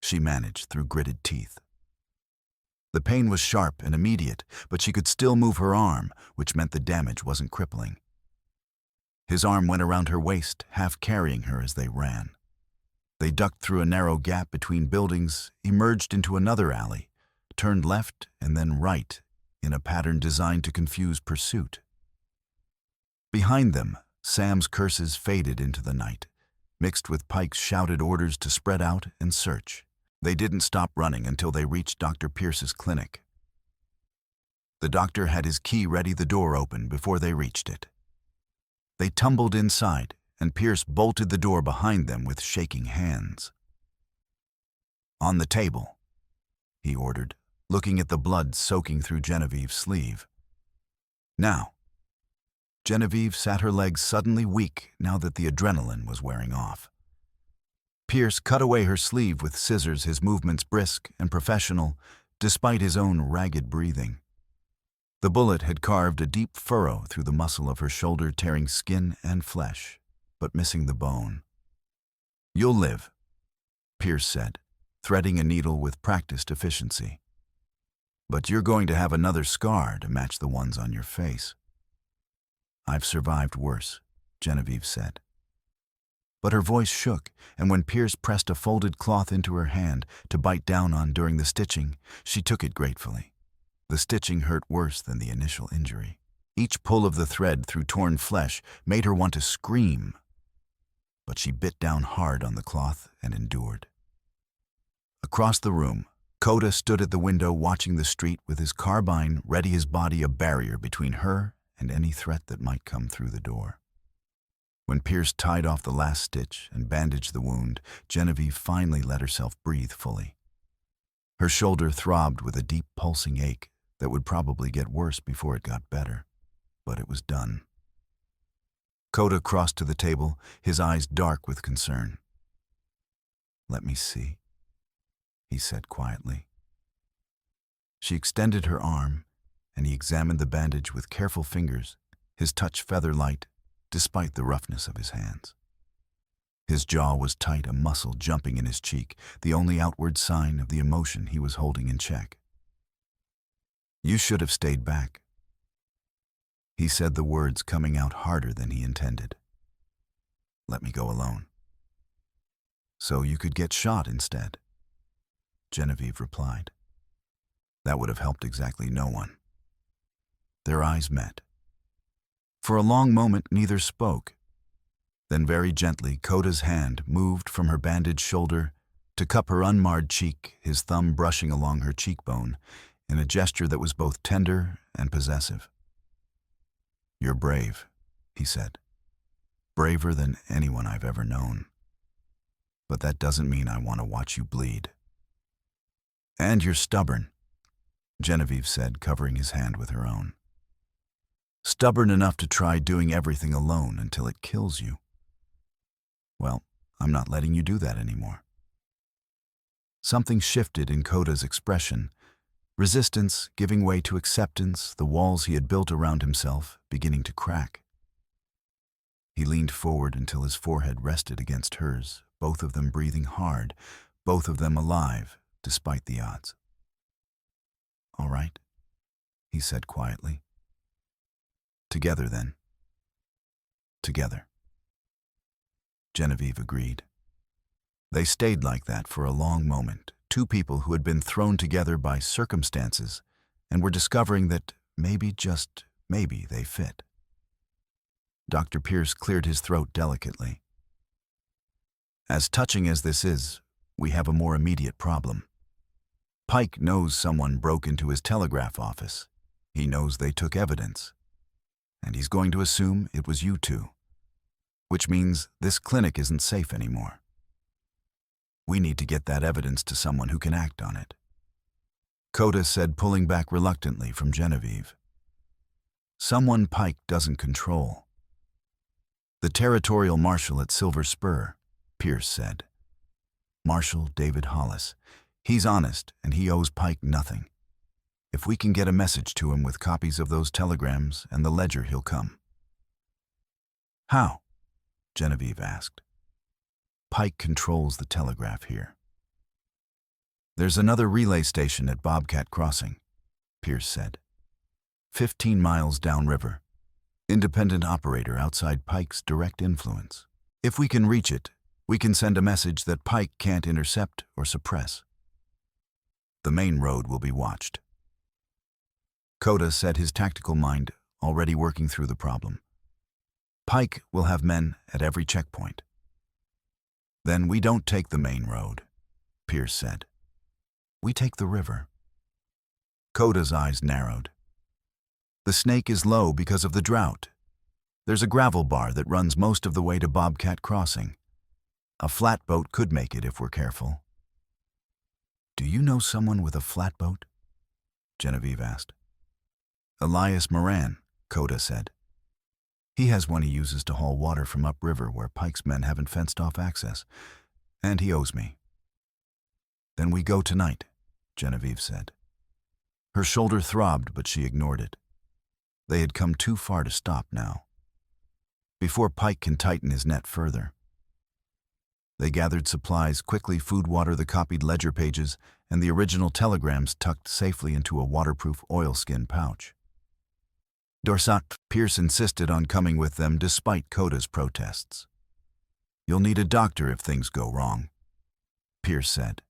[SPEAKER 1] she managed through gritted teeth. The pain was sharp and immediate, but she could still move her arm, which meant the damage wasn't crippling. His arm went around her waist, half carrying her as they ran. They ducked through a narrow gap between buildings, emerged into another alley, turned left and then right in a pattern designed to confuse pursuit. Behind them, Sam's curses faded into the night, mixed with Pike's shouted orders to spread out and search. They didn't stop running until they reached Dr. Pierce's clinic. The doctor had his key ready, the door open before they reached it. They tumbled inside, and Pierce bolted the door behind them with shaking hands. "On the table," he ordered, looking at the blood soaking through Genevieve's sleeve. "Now." Genevieve sat, her legs suddenly weak now that the adrenaline was wearing off. Pierce cut away her sleeve with scissors, his movements brisk and professional, despite his own ragged breathing. The bullet had carved a deep furrow through the muscle of her shoulder, tearing skin and flesh, but missing the bone. "You'll live," Pierce said, threading a needle with practiced efficiency. "But you're going to have another scar to match the ones on your face." "I've survived worse," Genevieve said. But her voice shook, and when Pierce pressed a folded cloth into her hand to bite down on during the stitching, she took it gratefully. The stitching hurt worse than the initial injury. Each pull of the thread through torn flesh made her want to scream, but she bit down hard on the cloth and endured. Across the room, Coda stood at the window watching the street with his carbine ready, his body a barrier between her and any threat that might come through the door. When Pierce tied off the last stitch and bandaged the wound, Genevieve finally let herself breathe fully. Her shoulder throbbed with a deep pulsing ache that would probably get worse before it got better, but it was done. Coda crossed to the table, his eyes dark with concern. "Let me see," he said quietly. She extended her arm, and he examined the bandage with careful fingers, his touch feather-light, despite the roughness of his hands. His jaw was tight, a muscle jumping in his cheek, the only outward sign of the emotion he was holding in check. "You should have stayed back," He said the words coming out harder than he intended. Let me go alone. So you could get shot instead, Genevieve replied. That would have helped exactly no one. Their eyes met. For a long moment, neither spoke. Then very gently, Coda's hand moved from her bandaged shoulder to cup her unmarred cheek, his thumb brushing along her cheekbone in a gesture that was both tender and possessive. You're brave, he said. Braver than anyone I've ever known. But that doesn't mean I want to watch you bleed. And you're stubborn, Genevieve said, covering his hand with her own. Stubborn enough to try doing everything alone until it kills you. Well, I'm not letting you do that anymore. Something shifted in Coda's expression, resistance giving way to acceptance, the walls he had built around himself beginning to crack. He leaned forward until his forehead rested against hers, both of them breathing hard, both of them alive, despite the odds. All right, he said quietly. Together, then. Together. Genevieve agreed. They stayed like that for a long moment, two people who had been thrown together by circumstances and were discovering that maybe, just maybe, they fit. Dr. Pierce cleared his throat delicately. As touching as this is, we have a more immediate problem. Pike knows someone broke into his telegraph office. He knows they took evidence. And he's going to assume it was you two, which means this clinic isn't safe anymore. We need to get that evidence to someone who can act on it. Coda said, pulling back reluctantly from Genevieve. Someone Pike doesn't control. The territorial marshal at Silver Spur, Pierce said. Marshal David Hollis. He's honest, and he owes Pike nothing. If we can get a message to him with copies of those telegrams and the ledger, he'll come. How? Genevieve asked. Pike controls the telegraph here. There's another relay station at Bobcat Crossing, Pierce said. 15 miles downriver. Independent operator outside Pike's direct influence. If we can reach it, we can send a message that Pike can't intercept or suppress. The main road will be watched. Coda said, his tactical mind already working through the problem. Pike will have men at every checkpoint. Then we don't take the main road, Pierce said. We take the river. Coda's eyes narrowed. The Snake is low because of the drought. There's a gravel bar that runs most of the way to Bobcat Crossing. A flatboat could make it if we're careful. Do you know someone with a flatboat? Genevieve asked. Elias Moran, Coda said. He has one he uses to haul water from upriver where Pike's men haven't fenced off access, and he owes me. Then we go tonight, Genevieve said. Her shoulder throbbed, but she ignored it. They had come too far to stop now. Before Pike can tighten his net further. They gathered supplies, quickly food, water, the copied ledger pages, and the original telegrams tucked safely into a waterproof oilskin pouch. Dorsat Pierce insisted on coming with them despite Coda's protests. You'll need a doctor if things go wrong, Pierce said.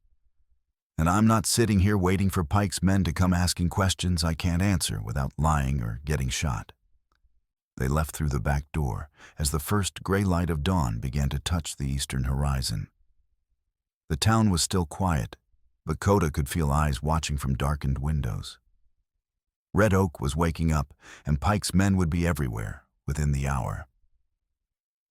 [SPEAKER 1] And I'm not sitting here waiting for Pike's men to come asking questions I can't answer without lying or getting shot. They left through the back door as the first gray light of dawn began to touch the eastern horizon. The town was still quiet, but Coda could feel eyes watching from darkened windows. Red Oak was waking up, and Pike's men would be everywhere within the hour.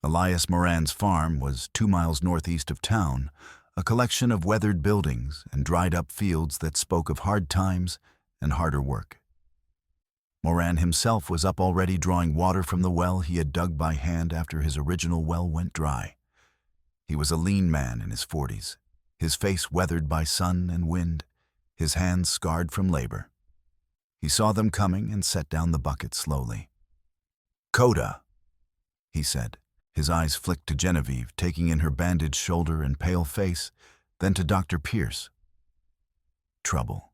[SPEAKER 1] Elias Moran's farm was 2 miles northeast of town, a collection of weathered buildings and dried-up fields that spoke of hard times and harder work. Moran himself was up already, drawing water from the well he had dug by hand after his original well went dry. He was a lean man in his 40s, his face weathered by sun and wind, his hands scarred from labor. He saw them coming and set down the bucket slowly. Coda, he said. His eyes flicked to Genevieve, taking in her bandaged shoulder and pale face, then to Dr. Pierce. Trouble.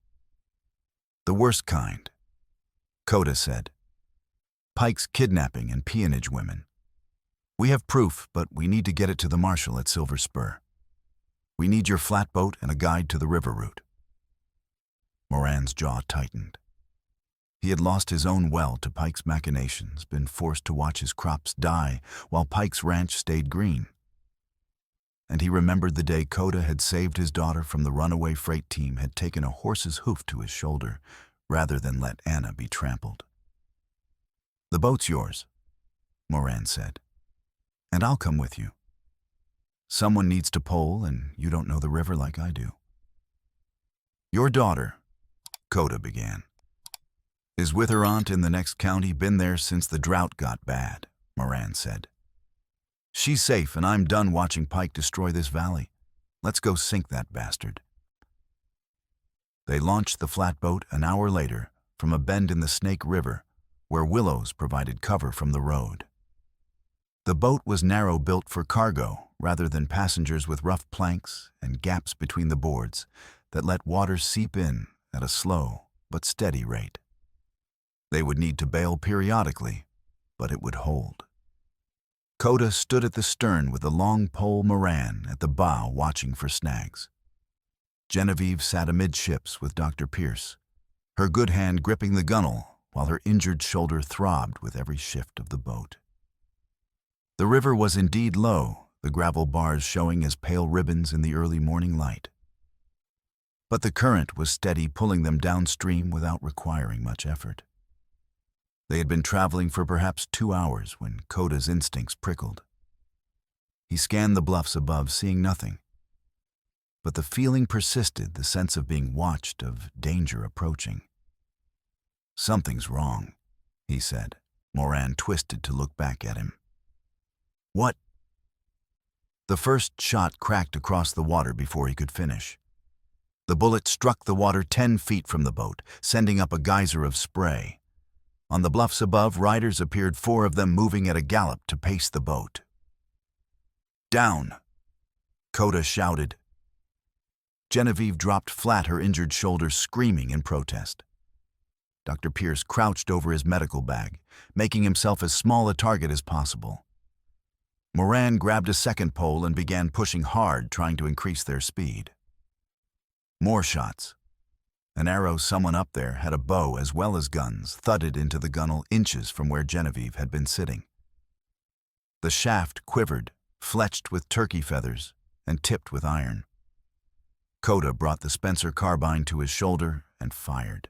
[SPEAKER 1] The worst kind, Coda said. Pike's kidnapping and peonage women. We have proof, but we need to get it to the marshal at Silver Spur. We need your flatboat and a guide to the river route. Moran's jaw tightened. He had lost his own well to Pike's machinations, been forced to watch his crops die while Pike's ranch stayed green. And he remembered the day Coda had saved his daughter from the runaway freight team, had taken a horse's hoof to his shoulder rather than let Anna be trampled. "The boat's yours," Moran said, "and I'll come with you. Someone needs to pole, and you don't know the river like I do." "Your daughter," Coda began, "is with her aunt in the next county, been there since the drought got bad," Moran said. "She's safe, and I'm done watching Pike destroy this valley. Let's go sink that bastard." They launched the flatboat an hour later from a bend in the Snake River, where willows provided cover from the road. The boat was narrow, built for cargo rather than passengers, with rough planks and gaps between the boards that let water seep in at a slow but steady rate. They would need to bail periodically, but it would hold. Coda stood at the stern with the long pole, Moran at the bow watching for snags. Genevieve sat amidships with Dr. Pierce, her good hand gripping the gunwale while her injured shoulder throbbed with every shift of the boat. The river was indeed low, the gravel bars showing as pale ribbons in the early morning light. But the current was steady, pulling them downstream without requiring much effort. They had been traveling for perhaps 2 hours when Coda's instincts prickled. He scanned the bluffs above, seeing nothing. But the feeling persisted, the sense of being watched, of danger approaching. "Something's wrong," he said. Moran twisted to look back at him. "What?" The first shot cracked across the water before he could finish. The bullet struck the water 10 feet from the boat, sending up a geyser of spray. On the bluffs above, riders appeared, 4 of them moving at a gallop to pace the boat. "Down!" Coda shouted. Genevieve dropped flat, her injured shoulder screaming in protest. Dr. Pierce crouched over his medical bag, making himself as small a target as possible. Moran grabbed a second pole and began pushing hard, trying to increase their speed. More shots. An arrow someone up there had a bow as well as guns thudded into the gunwale inches from where Genevieve had been sitting. The shaft quivered, fletched with turkey feathers and tipped with iron. Coda brought the Spencer carbine to his shoulder and fired.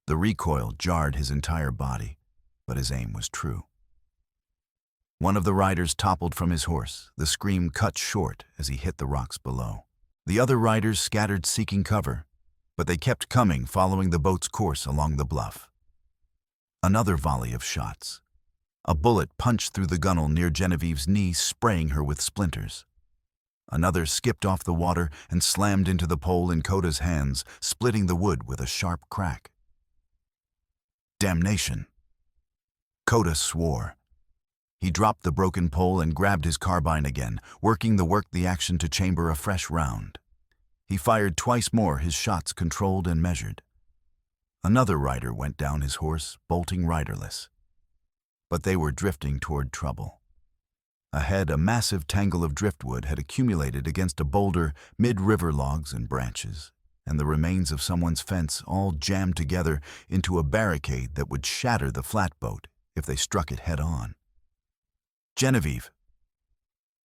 [SPEAKER 1] The recoil jarred his entire body, but his aim was true. One of the riders toppled from his horse, the scream cut short as he hit the rocks below. The other riders scattered, seeking cover, but they kept coming, following the boat's course along the bluff. Another volley of shots. A bullet punched through the gunwale near Genevieve's knee, spraying her with splinters. Another skipped off the water and slammed into the pole in Coda's hands, splitting the wood with a sharp crack. "Damnation!" Coda swore. He dropped the broken pole and grabbed his carbine again, working the action to chamber a fresh round. He fired twice more, his shots controlled and measured. Another rider went down his horse, bolting riderless. But they were drifting toward trouble. Ahead, a massive tangle of driftwood had accumulated against a boulder, mid-river logs and branches, and the remains of someone's fence all jammed together into a barricade that would shatter the flatboat if they struck it head-on. "Genevieve!"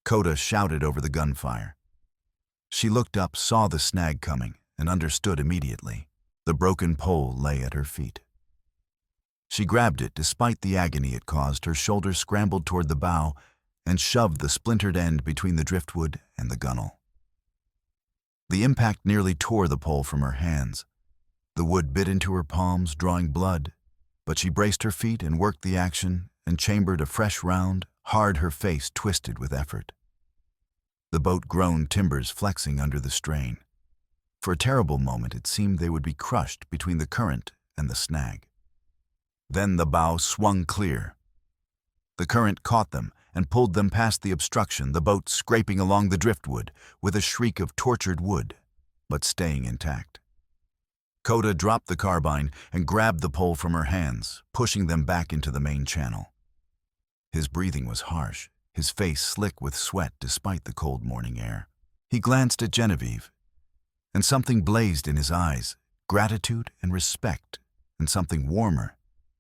[SPEAKER 1] Coda shouted over the gunfire. She looked up, saw the snag coming, and understood immediately. The broken pole lay at her feet. She grabbed it. Despite the agony it caused, her shoulder scrambled toward the bow and shoved the splintered end between the driftwood and the gunwale. The impact nearly tore the pole from her hands. The wood bit into her palms, drawing blood, but she braced her feet and worked the action and chambered a fresh round, hard, her face twisted with effort. The boat groaned, timbers flexing under the strain. For a terrible moment it seemed they would be crushed between the current and the snag. Then the bow swung clear. The current caught them and pulled them past the obstruction, the boat scraping along the driftwood with a shriek of tortured wood, but staying intact. Coda dropped the carbine and grabbed the pole from her hands, pushing them back into the main channel. His breathing was harsh, his face slick with sweat despite the cold morning air. He glanced at Genevieve, and something blazed in his eyes, gratitude and respect, and something warmer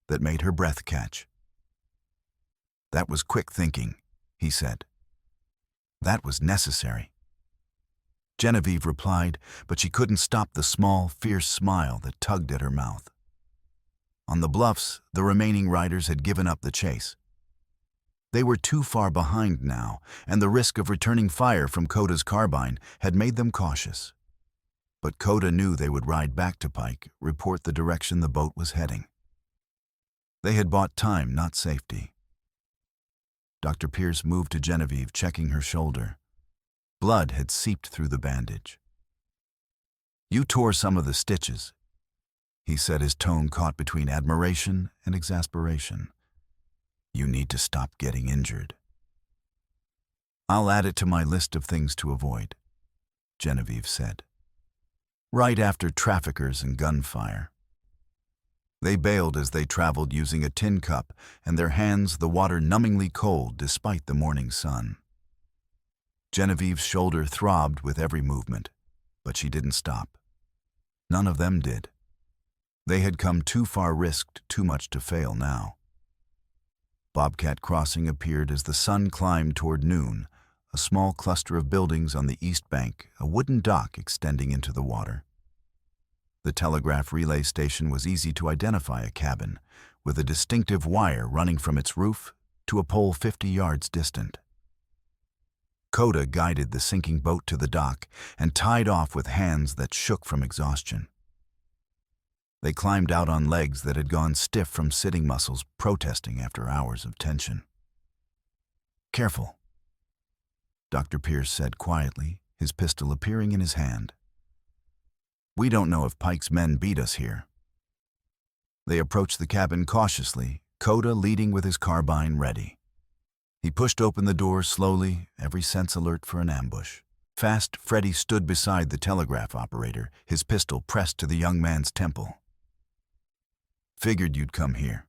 [SPEAKER 1] that made her breath catch. "That was quick thinking," he said. "That was necessary." Genevieve replied, but she couldn't stop the small, fierce smile that tugged at her mouth. On the bluffs, the remaining riders had given up the chase. They were too far behind now, and the risk of returning fire from Coda's carbine had made them cautious. But Coda knew they would ride back to Pike, report the direction the boat was heading. They had bought time, not safety. Dr. Pierce moved to Genevieve, checking her shoulder. Blood had seeped through the bandage. "You tore some of the stitches," he said, his tone caught between admiration and exasperation. "You need to stop getting injured." "I'll add it to my list of things to avoid," Genevieve said. "Right after traffickers and gunfire." They bailed as they traveled using a tin cup, and their hands the water numbingly cold despite the morning sun. Genevieve's shoulder throbbed with every movement, but she didn't stop. None of them did. They had come too far, risked too much to fail now. Bobcat Crossing appeared as the sun climbed toward noon, a small cluster of buildings on the east bank, a wooden dock extending into the water. The telegraph relay station was easy to identify, a cabin, with a distinctive wire running from its roof to a pole 50 yards distant. Coda guided the sinking boat to the dock and tied off with hands that shook from exhaustion. They climbed out on legs that had gone stiff from sitting muscles, protesting after hours of tension. "Careful," Dr. Pierce said quietly, his pistol appearing in his hand. "We don't know if Pike's men beat us here." They approached the cabin cautiously, Coda leading with his carbine ready. He pushed open the door slowly, every sense alert for an ambush. Fast, Freddie stood beside the telegraph operator, his pistol pressed to the young man's temple. "Figured you'd come here,"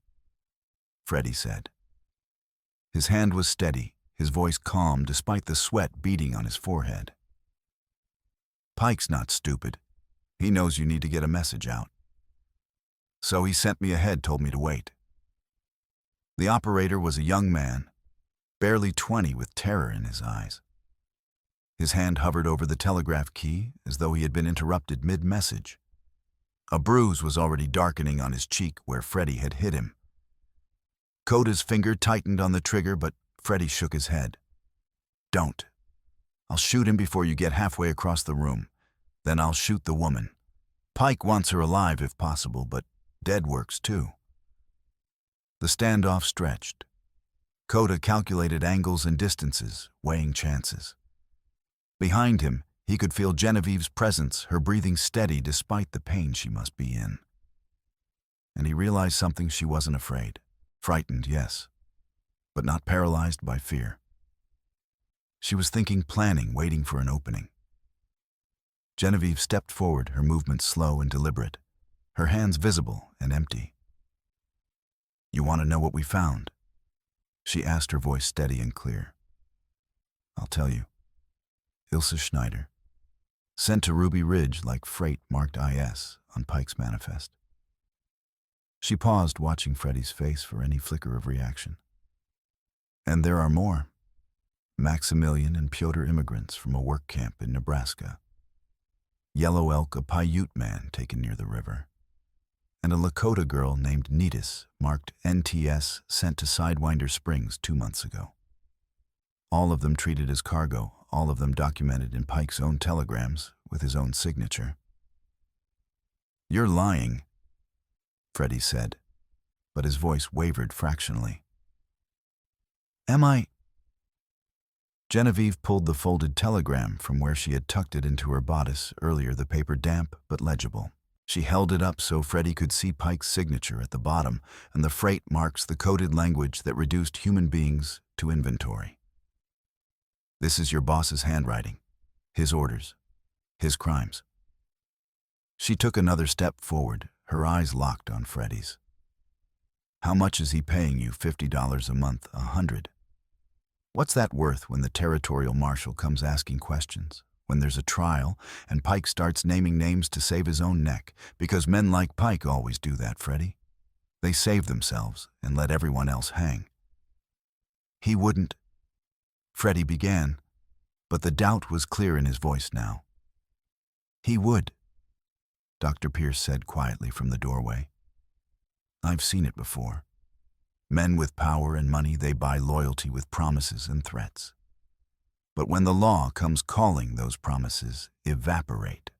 [SPEAKER 1] Freddie said. His hand was steady, his voice calm despite the sweat beading on his forehead. "Pike's not stupid. He knows you need to get a message out. So he sent me ahead, told me to wait." The operator was a young man, barely 20, with terror in his eyes. His hand hovered over the telegraph key as though he had been interrupted mid-message. A bruise was already darkening on his cheek where Freddie had hit him. Coda's finger tightened on the trigger, but Freddie shook his head. "Don't. I'll shoot him before you get halfway across the room. Then I'll shoot the woman. Pike wants her alive if possible, but dead works too." The standoff stretched. Coda calculated angles and distances, weighing chances. Behind him, he could feel Genevieve's presence, her breathing steady despite the pain she must be in. And he realized something: she wasn't afraid. Frightened, yes, but not paralyzed by fear. She was thinking, planning, waiting for an opening. Genevieve stepped forward, her movements slow and deliberate, her hands visible and empty. "You want to know what we found?" she asked, her voice steady and clear. "I'll tell you. Ilse Schneider. Sent to Ruby Ridge like freight marked IS on Pike's manifest." She paused, watching Freddie's face for any flicker of reaction. "And there are more. Maximilian and Pyotr immigrants from a work camp in Nebraska. Yellow Elk, a Paiute man taken near the river. And a Lakota girl named Netis, marked NTS, sent to Sidewinder Springs 2 months ago. All of them treated as cargo, all of them documented in Pike's own telegrams with his own signature." "You're lying," Freddie said, but his voice wavered fractionally. "Am I?" Genevieve pulled the folded telegram from where she had tucked it into her bodice earlier, the paper damp but legible. She held it up so Freddie could see Pike's signature at the bottom and the freight marks, the coded language that reduced human beings to inventory. "This is your boss's handwriting, his orders, his crimes." She took another step forward, her eyes locked on Freddie's. How much is he paying you? $50 a month, 100. What's that worth when the territorial marshal comes asking questions? When there's a trial and Pike starts naming names to save his own neck, because men like Pike always do that, Freddie. They save themselves and let everyone else hang. He wouldn't, Freddie began, but the doubt was clear in his voice now. He would, Dr. Pierce said quietly from the doorway. I've seen it before. Men with power and money, they buy loyalty with promises and threats. But when the law comes calling, those promises evaporate.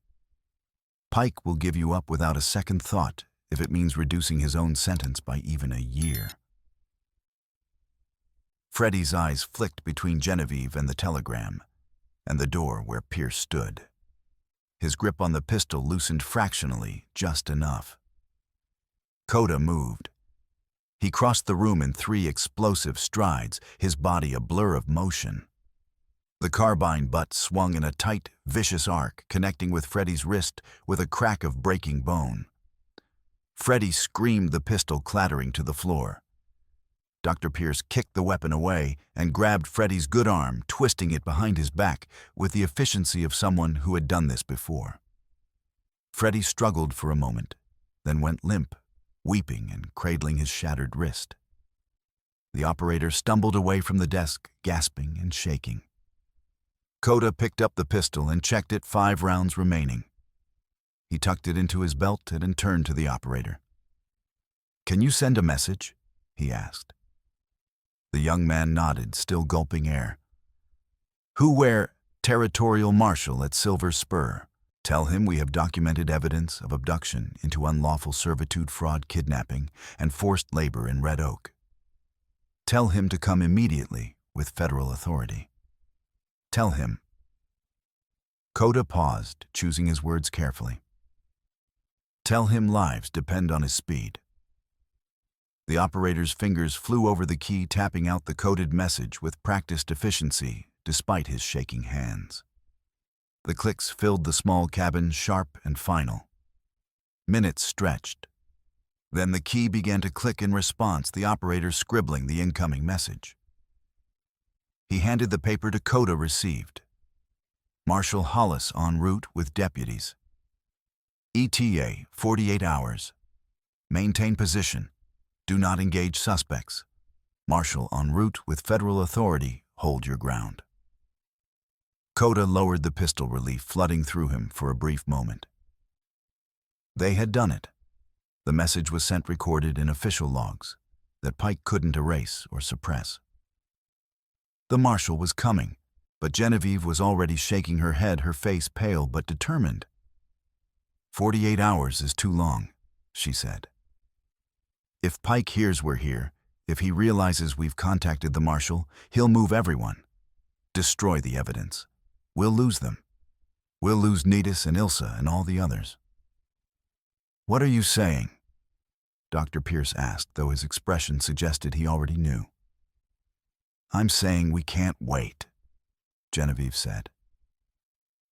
[SPEAKER 1] Pike will give you up without a second thought if it means reducing his own sentence by even a year. Freddie's eyes flicked between Genevieve and the telegram, and the door where Pierce stood. His grip on the pistol loosened fractionally, just enough. Lakota moved. He crossed the room in 3 explosive strides, his body a blur of motion. The carbine butt swung in a tight, vicious arc, connecting with Freddie's wrist with a crack of breaking bone. Freddie screamed, the pistol clattering to the floor. Dr. Pierce kicked the weapon away and grabbed Freddie's good arm, twisting it behind his back with the efficiency of someone who had done this before. Freddie struggled for a moment, then went limp, weeping and cradling his shattered wrist. The operator stumbled away from the desk, gasping and shaking. Lakota picked up the pistol and checked it, 5 rounds remaining. He tucked it into his belt and turned to the operator. "Can you send a message?" he asked. The young man nodded, still gulping air. "Who where? Territorial Marshal at Silver Spur. Tell him we have documented evidence of abduction into unlawful servitude, fraud, kidnapping, and forced labor in Red Oak. Tell him to come immediately with federal authority. Tell him." Lakota paused, choosing his words carefully. "Tell him lives depend on his speed." The operator's fingers flew over the key, tapping out the coded message with practiced efficiency, despite his shaking hands. The clicks filled the small cabin, sharp and final. Minutes stretched. Then the key began to click in response, the operator scribbling the incoming message. He handed the paper to Lakota, received. Marshal Hollis en route with deputies. ETA 48 hours. Maintain position. Do not engage suspects. Marshal en route with federal authority. Hold your ground. Lakota lowered the pistol, relief flooding through him for a brief moment. They had done it. The message was sent, recorded in official logs that Pike couldn't erase or suppress. The marshal was coming, but Genevieve was already shaking her head, her face pale but determined. 48 hours is too long, she said. If Pike hears we're here, if he realizes we've contacted the marshal, he'll move everyone. Destroy the evidence. We'll lose them. We'll lose Nidis and Ilsa and all the others. What are you saying? Dr. Pierce asked, though his expression suggested he already knew. I'm saying we can't wait, Genevieve said.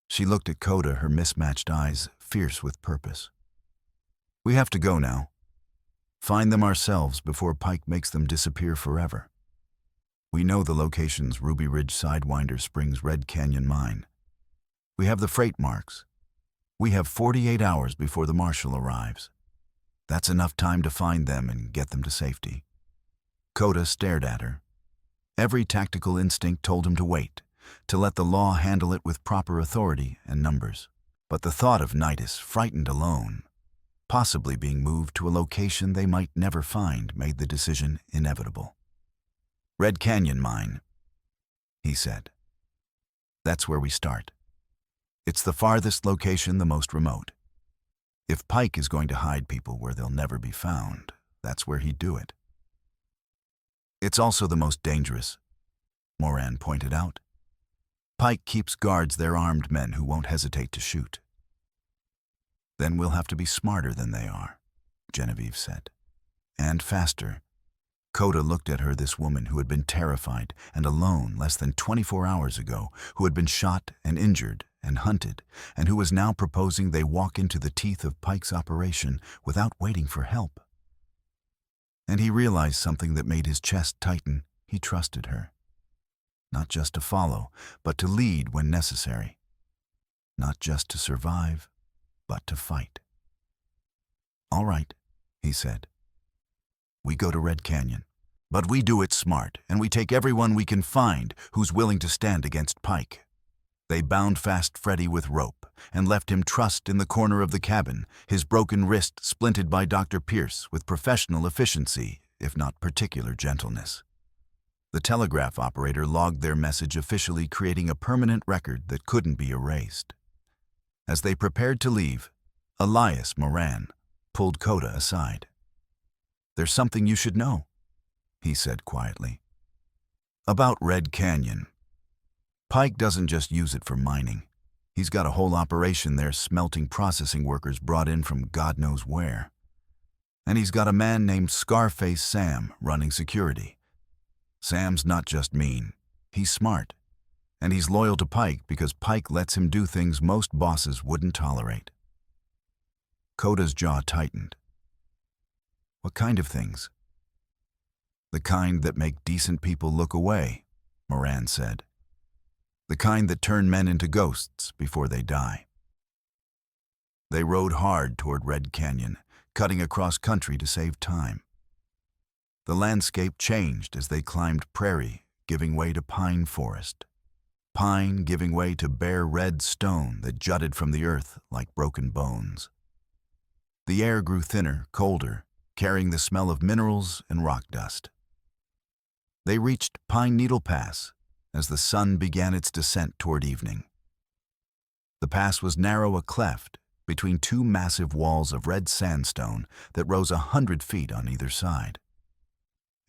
[SPEAKER 1] She looked at Lakota, her mismatched eyes fierce with purpose. We have to go now. Find them ourselves before Pike makes them disappear forever. We know the locations: Ruby Ridge, Sidewinder Springs, Red Canyon Mine. We have the freight marks. We have 48 hours before the marshal arrives. That's enough time to find them and get them to safety. Lakota stared at her. Every tactical instinct told him to wait, to let the law handle it with proper authority and numbers. But the thought of Nidis, frightened alone, possibly being moved to a location they might never find, made the decision inevitable. Red Canyon Mine, he said. That's where we start. It's the farthest location, the most remote. If Pike is going to hide people where they'll never be found, that's where he'd do it. It's also the most dangerous, Moran pointed out. Pike keeps guards there, armed men who won't hesitate to shoot. Then we'll have to be smarter than they are, Genevieve said. And faster. Lakota looked at her, this woman who had been terrified and alone less than 24 hours ago, who had been shot and injured and hunted, and who was now proposing they walk into the teeth of Pike's operation without waiting for help. And he realized something that made his chest tighten. He trusted her. Not just to follow, but to lead when necessary. Not just to survive, but to fight. "All right," he said. "We go to Red Canyon. But we do it smart, and we take everyone we can find who's willing to stand against Pike." They bound fast Freddy with rope and left him trussed in the corner of the cabin, his broken wrist splinted by Dr. Pierce with professional efficiency, if not particular gentleness. The telegraph operator logged their message officially, creating a permanent record that couldn't be erased. As they prepared to leave, Elias Moran pulled Coda aside. "There's something you should know," he said quietly. "About Red Canyon. Pike doesn't just use it for mining. He's got a whole operation there, smelting processing workers brought in from God knows where. And he's got a man named Scarface Sam running security. Sam's not just mean, he's smart. And he's loyal to Pike because Pike lets him do things most bosses wouldn't tolerate." Coda's jaw tightened. "What kind of things?" "The kind that make decent people look away," Moran said. "The kind that turn men into ghosts before they die." They rode hard toward Red Canyon, cutting across country to save time. The landscape changed as they climbed prairie, giving way to pine forest. Pine giving way to bare red stone that jutted from the earth like broken bones. The air grew thinner, colder, carrying the smell of minerals and rock dust. They reached Pine Needle Pass as the sun began its descent toward evening. The pass was narrow, a cleft between two massive walls of red sandstone that rose 100 feet on either side.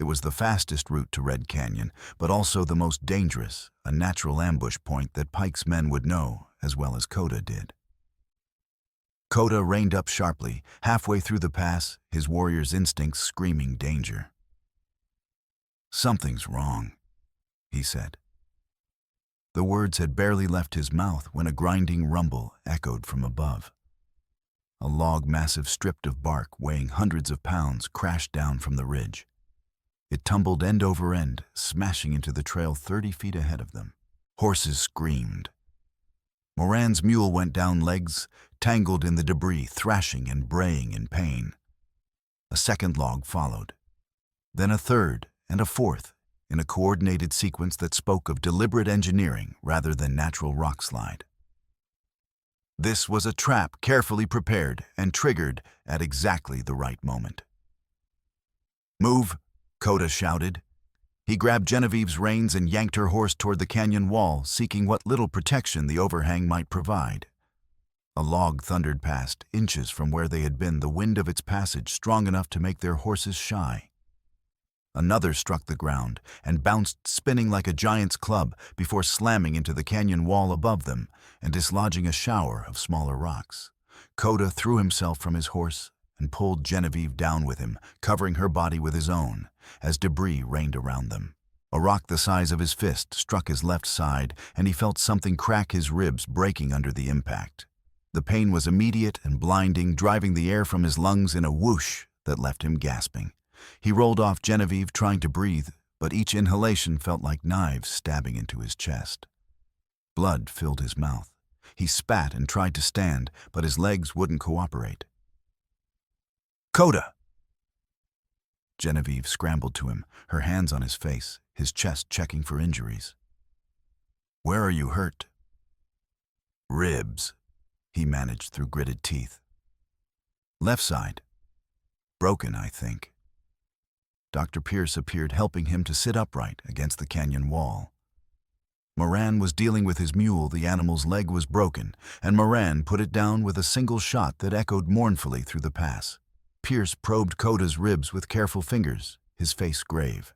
[SPEAKER 1] It was the fastest route to Red Canyon, but also the most dangerous, a natural ambush point that Pike's men would know as well as Coda did. Coda reined up sharply, halfway through the pass, his warrior's instincts screaming danger. "Something's wrong," he said. The words had barely left his mouth when a grinding rumble echoed from above. A log massive stripped of bark weighing hundreds of pounds crashed down from the ridge. It tumbled end over end, smashing into the trail 30 feet ahead of them. Horses screamed. Moran's mule went down legs, tangled in the debris, thrashing and braying in pain. A second log followed. Then a third and a fourth, in a coordinated sequence that spoke of deliberate engineering rather than natural rock slide. This was a trap carefully prepared and triggered at exactly the right moment. "Move!" Coda shouted. He grabbed Genevieve's reins and yanked her horse toward the canyon wall, seeking what little protection the overhang might provide. A log thundered past, inches from where they had been, the wind of its passage strong enough to make their horses shy. Another struck the ground and bounced, spinning like a giant's club, before slamming into the canyon wall above them and dislodging a shower of smaller rocks. Coda threw himself from his horse and pulled Genevieve down with him, covering her body with his own, as debris rained around them. A rock the size of his fist struck his left side, and he felt something crack his ribs, breaking under the impact. The pain was immediate and blinding, driving the air from his lungs in a whoosh that left him gasping. He rolled off Genevieve, trying to breathe, but each inhalation felt like knives stabbing into his chest. Blood filled his mouth. He spat and tried to stand, but his legs wouldn't cooperate. "Coda!" Genevieve scrambled to him, her hands on his face, his chest checking for injuries. "Where are you hurt?" "Ribs," he managed through gritted teeth. "Left side. Broken, I think." Dr. Pierce appeared, helping him to sit upright against the canyon wall. Moran was dealing with his mule. The animal's leg was broken, and Moran put it down with a single shot that echoed mournfully through the pass. Pierce probed Coda's ribs with careful fingers, his face grave.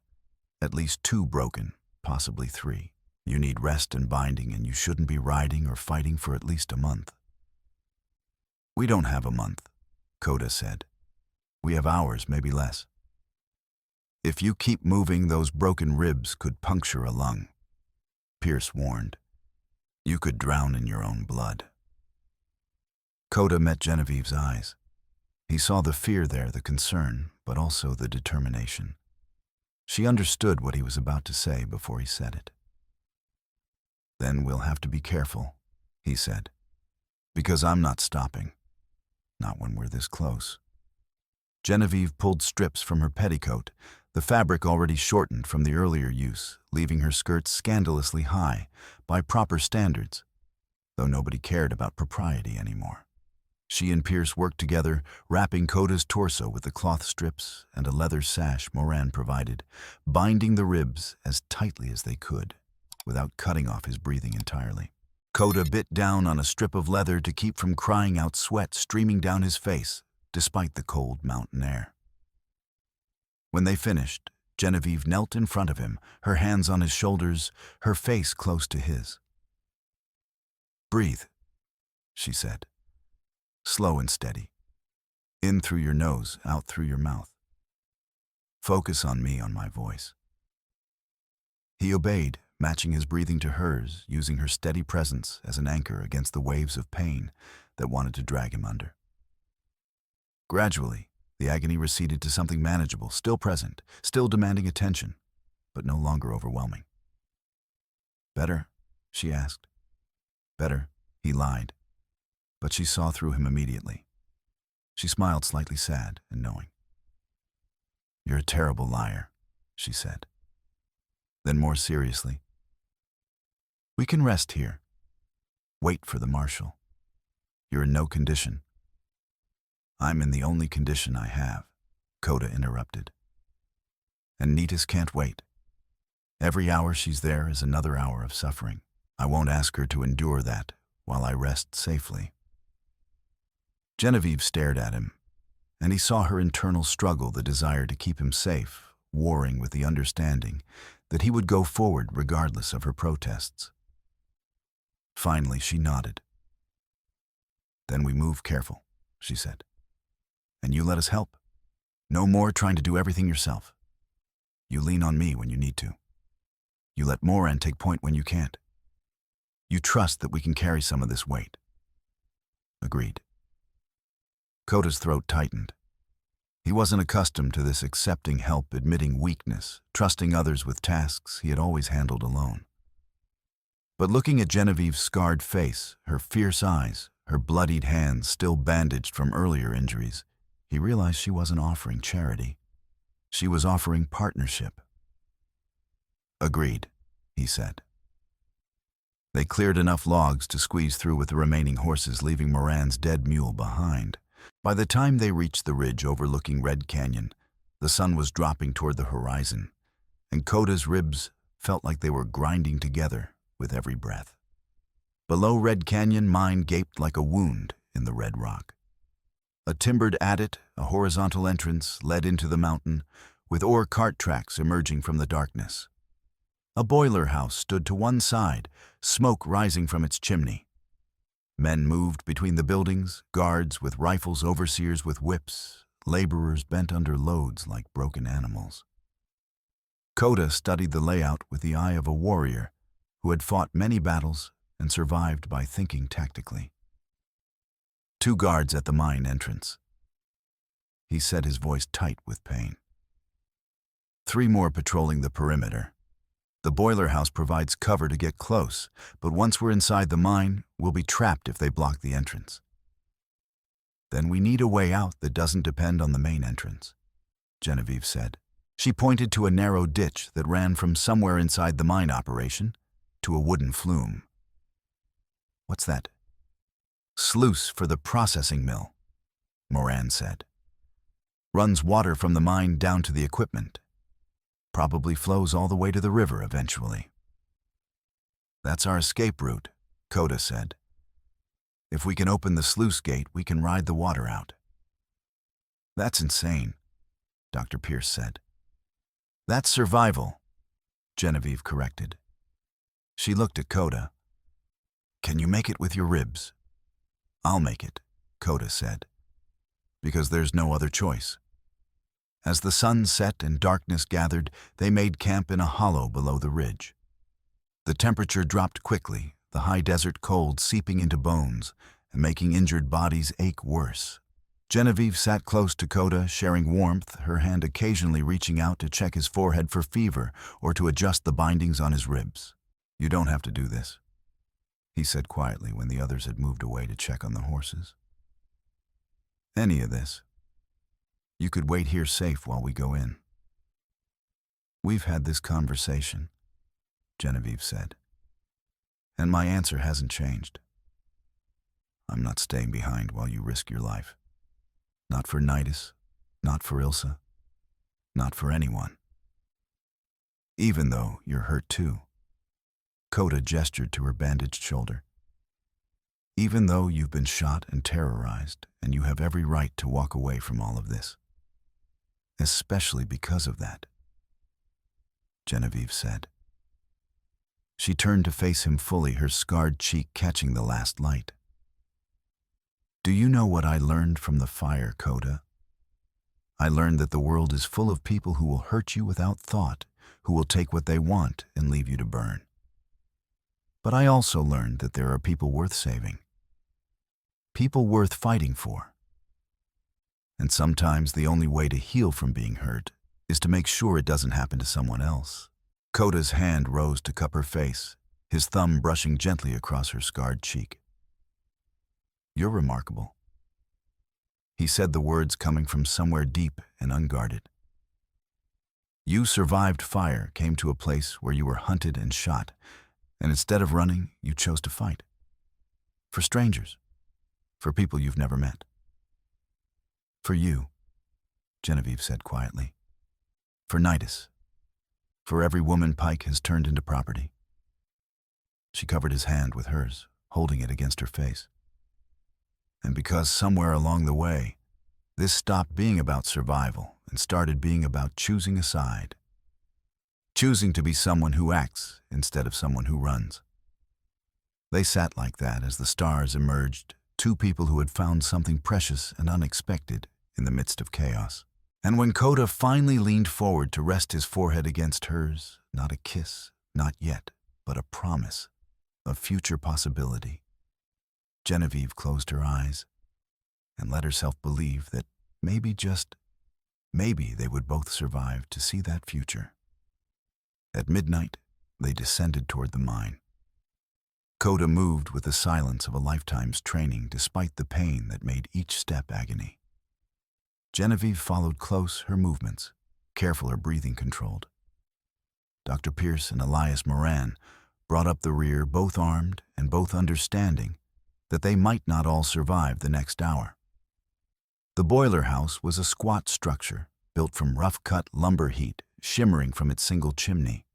[SPEAKER 1] "At least 2 broken, possibly 3. You need rest and binding, and you shouldn't be riding or fighting for at least a month." "We don't have a month," Coda said. "We have hours, maybe less. If you keep moving, those broken ribs could puncture a lung," Pierce warned. You could drown in your own blood. Coda met Genevieve's eyes. He saw the fear there, the concern, but also the determination. She understood what he was about to say before he said it. Then we'll have to be careful, he said, because I'm not stopping. Not when we're this close. Genevieve pulled strips from her petticoat, the fabric already shortened from the earlier use, leaving her skirts scandalously high, by proper standards, though nobody cared about propriety anymore. She and Pierce worked together, wrapping Coda's torso with the cloth strips and a leather sash Moran provided, binding the ribs as tightly as they could, without cutting off his breathing entirely. Coda bit down on a strip of leather to keep from crying out, sweat streaming down his face, despite the cold mountain air. When they finished, Genevieve knelt in front of him, her hands on his shoulders, her face close to his. "Breathe," she said. "Slow and steady. In through your nose, out through your mouth. Focus on me, on my voice." He obeyed, matching his breathing to hers, using her steady presence as an anchor against the waves of pain that wanted to drag him under. Gradually, the agony receded to something manageable, still present, still demanding attention, but no longer overwhelming. "Better?" she asked. "Better," he lied, but she saw through him immediately. She smiled, slightly sad and knowing. "You're a terrible liar," she said. Then more seriously, "We can rest here. Wait for the marshal. You're in no condition." "I'm in the only condition I have," Coda interrupted. "And Nitas can't wait. Every hour she's there is another hour of suffering. I won't ask her to endure that while I rest safely." Genevieve stared at him, and he saw her internal struggle, the desire to keep him safe, warring with the understanding that he would go forward regardless of her protests. Finally, she nodded. "Then we move careful," she said. "And you let us help. No more trying to do everything yourself. You lean on me when you need to. You let Moran take point when you can't. You trust that we can carry some of this weight." "Agreed." Coda's throat tightened. He wasn't accustomed to this accepting help, admitting weakness, trusting others with tasks he had always handled alone. But looking at Genevieve's scarred face, her fierce eyes, her bloodied hands still bandaged from earlier injuries, he realized she wasn't offering charity. She was offering partnership. "Agreed," he said. They cleared enough logs to squeeze through with the remaining horses, leaving Moran's dead mule behind. By the time they reached the ridge overlooking Red Canyon, the sun was dropping toward the horizon, and Coda's ribs felt like they were grinding together with every breath. Below Red Canyon, mine gaped like a wound in the red rock. A timbered adit, a horizontal entrance, led into the mountain, with ore cart tracks emerging from the darkness. A boiler house stood to one side, smoke rising from its chimney. Men moved between the buildings, guards with rifles, overseers with whips, laborers bent under loads like broken animals. Coda studied the layout with the eye of a warrior who had fought many battles and survived by thinking tactically. 2 guards at the mine entrance. He said, his voice tight with pain. 3 more patrolling the perimeter. The boiler house provides cover to get close, but once we're inside the mine, we'll be trapped if they block the entrance. Then we need a way out that doesn't depend on the main entrance, Genevieve said. She pointed to a narrow ditch that ran from somewhere inside the mine operation to a wooden flume. "What's that?" "Sluice for the processing mill," Moran said. "Runs water from the mine down to the equipment. Probably flows all the way to the river eventually." "That's our escape route," Coda said. "If we can open the sluice gate, we can ride the water out." "That's insane," Dr. Pierce said. "That's survival," Genevieve corrected. She looked at Coda. "Can you make it with your ribs?" "I'll make it," Coda said, "because there's no other choice." As the sun set and darkness gathered, they made camp in a hollow below the ridge. The temperature dropped quickly, the high desert cold seeping into bones and making injured bodies ache worse. Genevieve sat close to Coda, sharing warmth, her hand occasionally reaching out to check his forehead for fever or to adjust the bindings on his ribs. "You don't have to do this," he said quietly when the others had moved away to check on the horses. "Any of this. You could wait here safe while we go in." "We've had this conversation," Genevieve said, "and my answer hasn't changed. I'm not staying behind while you risk your life. Not for Nidus, not for Ilsa, not for anyone. Even though you're hurt too." Coda gestured to her bandaged shoulder. "Even though you've been shot and terrorized, and you have every right to walk away from all of this. Especially because of that," Genevieve said. She turned to face him fully, her scarred cheek catching the last light. "Do you know what I learned from the fire, Coda? I learned that the world is full of people who will hurt you without thought, who will take what they want and leave you to burn. But I also learned that there are people worth saving. People worth fighting for. And sometimes the only way to heal from being hurt is to make sure it doesn't happen to someone else." Coda's hand rose to cup her face, his thumb brushing gently across her scarred cheek. "You're remarkable." He said the words coming from somewhere deep and unguarded. "You survived fire, came to a place where you were hunted and shot, and instead of running, you chose to fight. For strangers. For people you've never met. For you," Genevieve said quietly. "For Nidus. For every woman Pike has turned into property." She covered his hand with hers, holding it against her face. "And because somewhere along the way, this stopped being about survival and started being about choosing a side. Choosing to be someone who acts instead of someone who runs." They sat like that as the stars emerged, two people who had found something precious and unexpected in the midst of chaos. And when Coda finally leaned forward to rest his forehead against hers, not a kiss, not yet, but a promise, a future possibility, Genevieve closed her eyes and let herself believe that maybe, just maybe, they would both survive to see that future. At midnight, they descended toward the mine. Coda moved with the silence of a lifetime's training despite the pain that made each step agony. Genevieve followed close, her movements, careful, her breathing controlled. Dr. Pierce and Elias Moran brought up the rear, both armed and both understanding that they might not all survive the next hour. The boiler house was a squat structure built from rough-cut lumber heat shimmering from its single chimney.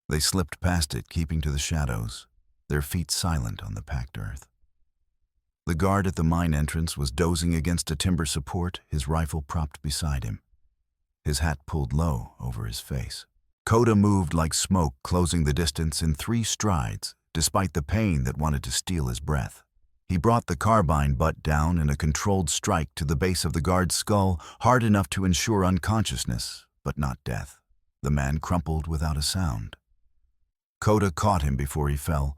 [SPEAKER 1] They slipped past it, keeping to the shadows, their feet silent on the packed earth. The guard at the mine entrance was dozing against a timber support, his rifle propped beside him, his hat pulled low over his face. Coda moved like smoke, closing the distance in 3 strides, despite the pain that wanted to steal his breath. He brought the carbine butt down in a controlled strike to the base of the guard's skull, hard enough to ensure unconsciousness, but not death. The man crumpled without a sound. Coda caught him before he fell,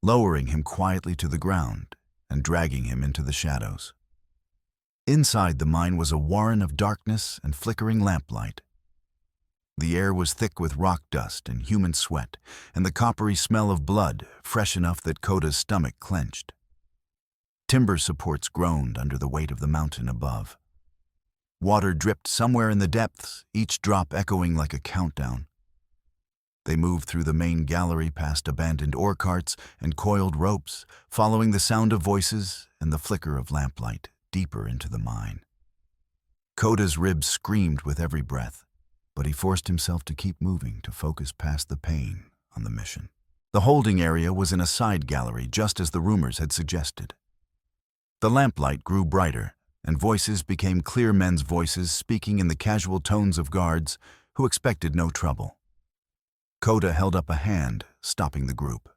[SPEAKER 1] lowering him quietly to the ground and dragging him into the shadows. Inside the mine was a warren of darkness and flickering lamplight. The air was thick with rock dust and human sweat, and the coppery smell of blood, fresh enough that Coda's stomach clenched. Timber supports groaned under the weight of the mountain above. Water dripped somewhere in the depths, each drop echoing like a countdown. They moved through the main gallery past abandoned ore carts and coiled ropes, following the sound of voices and the flicker of lamplight deeper into the mine. Coda's ribs screamed with every breath, but he forced himself to keep moving, to focus past the pain on the mission. The holding area was in a side gallery, just as the rumors had suggested. The lamplight grew brighter, and voices became clear, men's voices speaking in the casual tones of guards who expected no trouble. Coda held up a hand, stopping the group.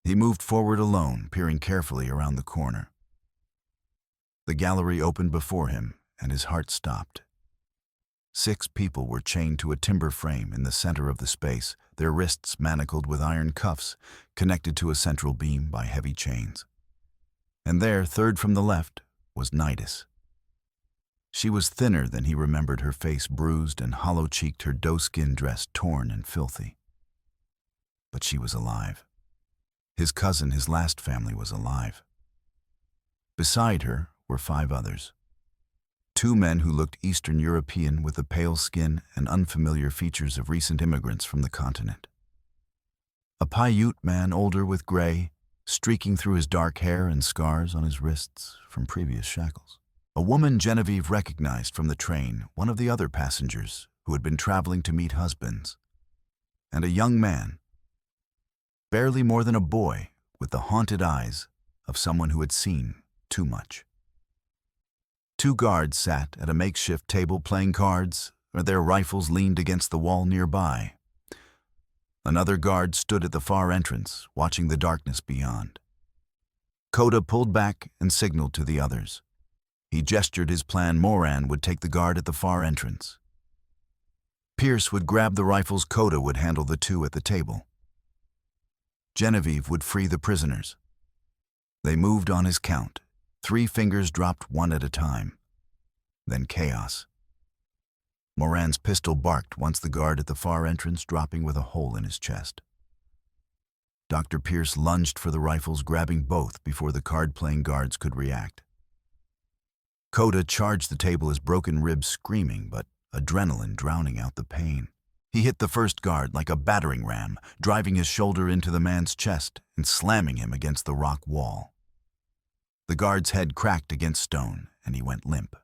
[SPEAKER 1] He moved forward alone, peering carefully around the corner. The gallery opened before him, and his heart stopped. 6 people were chained to a timber frame in the center of the space, their wrists manacled with iron cuffs, connected to a central beam by heavy chains. And there, third from the left, was Nidus. She was thinner than he remembered, her face bruised and hollow-cheeked, her doe-skin dress torn and filthy. But she was alive. His cousin, his last family, was alive. Beside her were 5 others. 2 men who looked Eastern European with the pale skin and unfamiliar features of recent immigrants from the continent. A Paiute man, older, with gray, streaking through his dark hair and scars on his wrists from previous shackles. A woman Genevieve recognized from the train, one of the other passengers who had been traveling to meet husbands. And a young man, barely more than a boy, with the haunted eyes of someone who had seen too much. 2 guards sat at a makeshift table playing cards, or their rifles leaned against the wall nearby. Another guard stood at the far entrance, watching the darkness beyond. Lakota pulled back and signaled to the others. He gestured his plan. Moran would take the guard at the far entrance. Pierce would grab the rifles. Lakota would handle the 2 at the table. Genevieve would free the prisoners. They moved on his count. 3 fingers dropped one at a time. Then chaos. Moran's pistol barked once the guard at the far entrance, dropping with a hole in his chest. Dr. Pierce lunged for the rifles, grabbing both before the card-playing guards could react. Lakota charged the table, his broken ribs screaming, but adrenaline drowning out the pain. He hit the first guard like a battering ram, driving his shoulder into the man's chest and slamming him against the rock wall. The guard's head cracked against stone, and he went limp.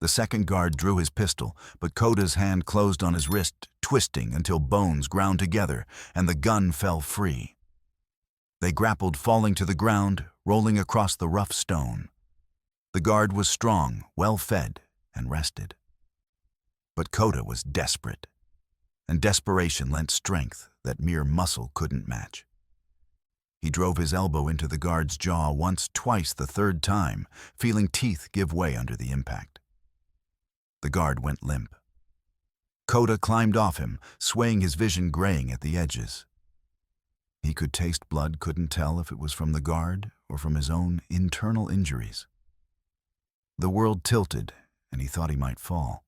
[SPEAKER 1] The second guard drew his pistol, but Lakota's hand closed on his wrist, twisting until bones ground together, and the gun fell free. They grappled, falling to the ground, rolling across the rough stone. The guard was strong, well-fed, and rested. But Lakota was desperate, and desperation lent strength that mere muscle couldn't match. He drove his elbow into the guard's jaw once, twice, the third time, feeling teeth give way under the impact. The guard went limp. Lakota climbed off him, swaying, his vision graying at the edges. He could taste blood, couldn't tell if it was from the guard or from his own internal injuries. The world tilted, and he thought he might fall.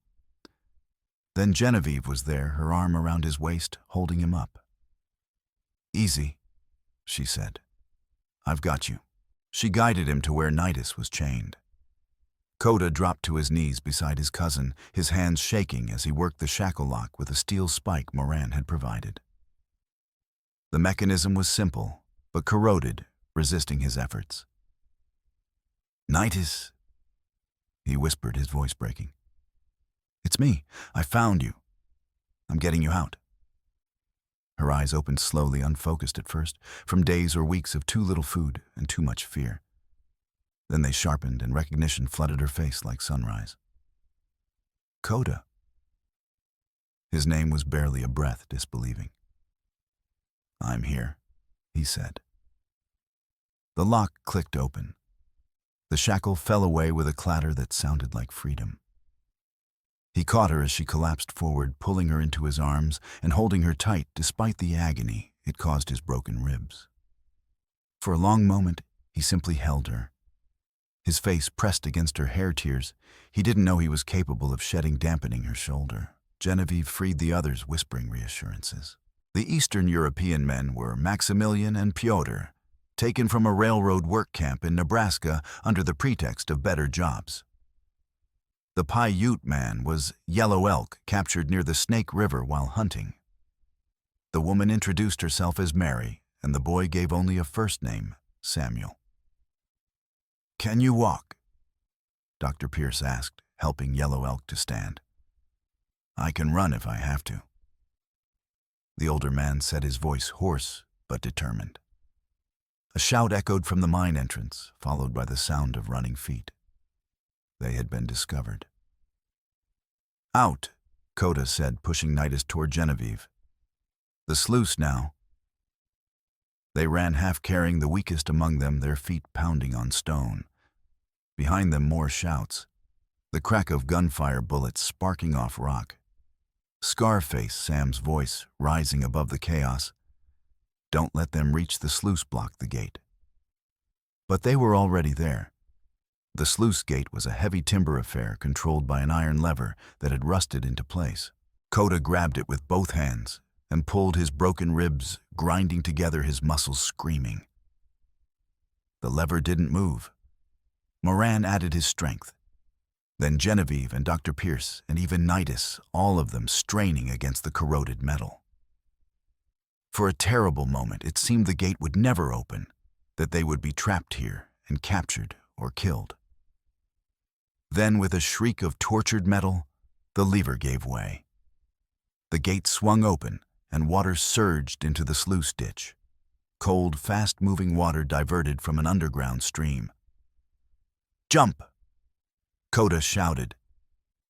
[SPEAKER 1] Then Genevieve was there, her arm around his waist, holding him up. "Easy," she said. "I've got you." She guided him to where Nidus was chained. Lakota dropped to his knees beside his cousin, his hands shaking as he worked the shackle lock with a steel spike Moran had provided. The mechanism was simple, but corroded, resisting his efforts. "Nidus," he whispered, his voice breaking. "It's me. I found you. I'm getting you out." Her eyes opened slowly, unfocused at first, from days or weeks of too little food and too much fear. Then they sharpened, and recognition flooded her face like sunrise. "Lakota." His name was barely a breath, disbelieving. "I'm here," he said. The lock clicked open. The shackle fell away with a clatter that sounded like freedom. He caught her as she collapsed forward, pulling her into his arms and holding her tight despite the agony it caused his broken ribs. For a long moment, he simply held her. His face pressed against her hair tears. He didn't know he was capable of shedding, dampening her shoulder. Genevieve freed the others, whispering reassurances. The Eastern European men were Maximilian and Pyotr, taken from a railroad work camp in Nebraska under the pretext of better jobs. The Paiute man was Yellow Elk, captured near the Snake River while hunting. The woman introduced herself as Mary, and the boy gave only a first name, Samuel. "Can you walk?" Dr. Pierce asked, helping Yellow Elk to stand. "I can run if I have to." The older man said, his voice hoarse but determined. A shout echoed from the mine entrance, followed by the sound of running feet. They had been discovered. "Out," Lakota said, pushing Nidus toward Genevieve. "The sluice now." They ran, half carrying the weakest among them, their feet pounding on stone. Behind them, more shouts. the crack of gunfire bullets sparking off rock. Scarface Sam's voice rising above the chaos. Don't let them reach the sluice block the gate. But they were already there. The sluice gate was a heavy timber affair controlled by an iron lever that had rusted into place. Lakota grabbed it with both hands and pulled, his broken ribs grinding together, his muscles screaming. The lever didn't move. Moran added his strength. Then Genevieve and Dr. Pierce and even Nidus, all of them straining against the corroded metal. For a terrible moment, it seemed the gate would never open, that they would be trapped here and captured or killed. Then, with a shriek of tortured metal, the lever gave way. The gate swung open and water surged into the sluice ditch. Cold, fast-moving water diverted from an underground stream. "Jump!" Lakota shouted.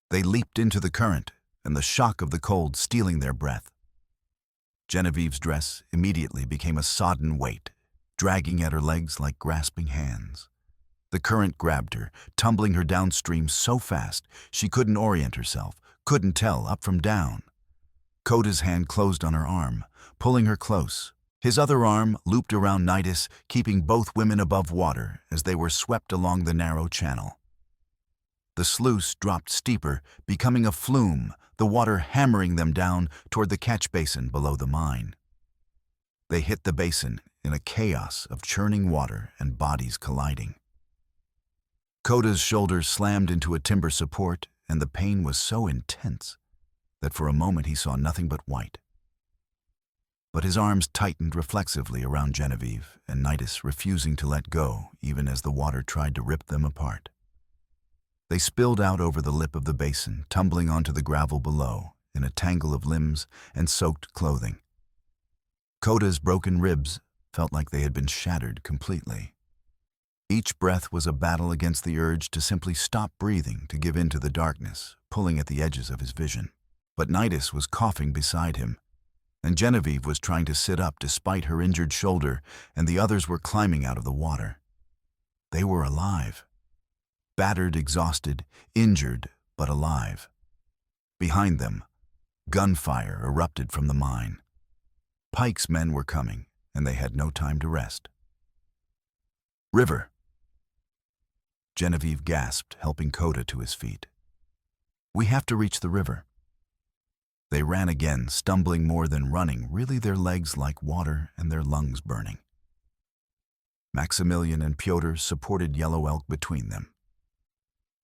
[SPEAKER 1] They leaped into the current, and the shock of the cold stealing their breath. Genevieve's dress immediately became a sodden weight, dragging at her legs like grasping hands. The current grabbed her, tumbling her downstream so fast she couldn't orient herself, couldn't tell up from down. Lakota's hand closed on her arm, pulling her close. His other arm looped around Nidus, keeping both women above water as they were swept along the narrow channel. The sluice dropped steeper, becoming a flume, the water hammering them down toward the catch basin below the mine. They hit the basin in a chaos of churning water and bodies colliding. Lakota's shoulders slammed into a timber support, and the pain was so intense that for a moment he saw nothing but white. But his arms tightened reflexively around Genevieve, and Nidus refusing to let go even as the water tried to rip them apart. They spilled out over the lip of the basin, tumbling onto the gravel below in a tangle of limbs and soaked clothing. Lakota's broken ribs felt like they had been shattered completely. Each breath was a battle against the urge to simply stop breathing, to give in to the darkness, pulling at the edges of his vision. But Nidus was coughing beside him, and Genevieve was trying to sit up despite her injured shoulder, and the others were climbing out of the water. They were alive. Battered, exhausted, injured, but alive. Behind them, gunfire erupted from the mine. Pike's men were coming, and they had no time to rest. "River!" Genevieve gasped, helping Lakota to his feet. "We have to reach the river." They ran again, stumbling more than running, really their legs like water and their lungs burning. Maximilian and Pyotr supported Yellow Elk between them.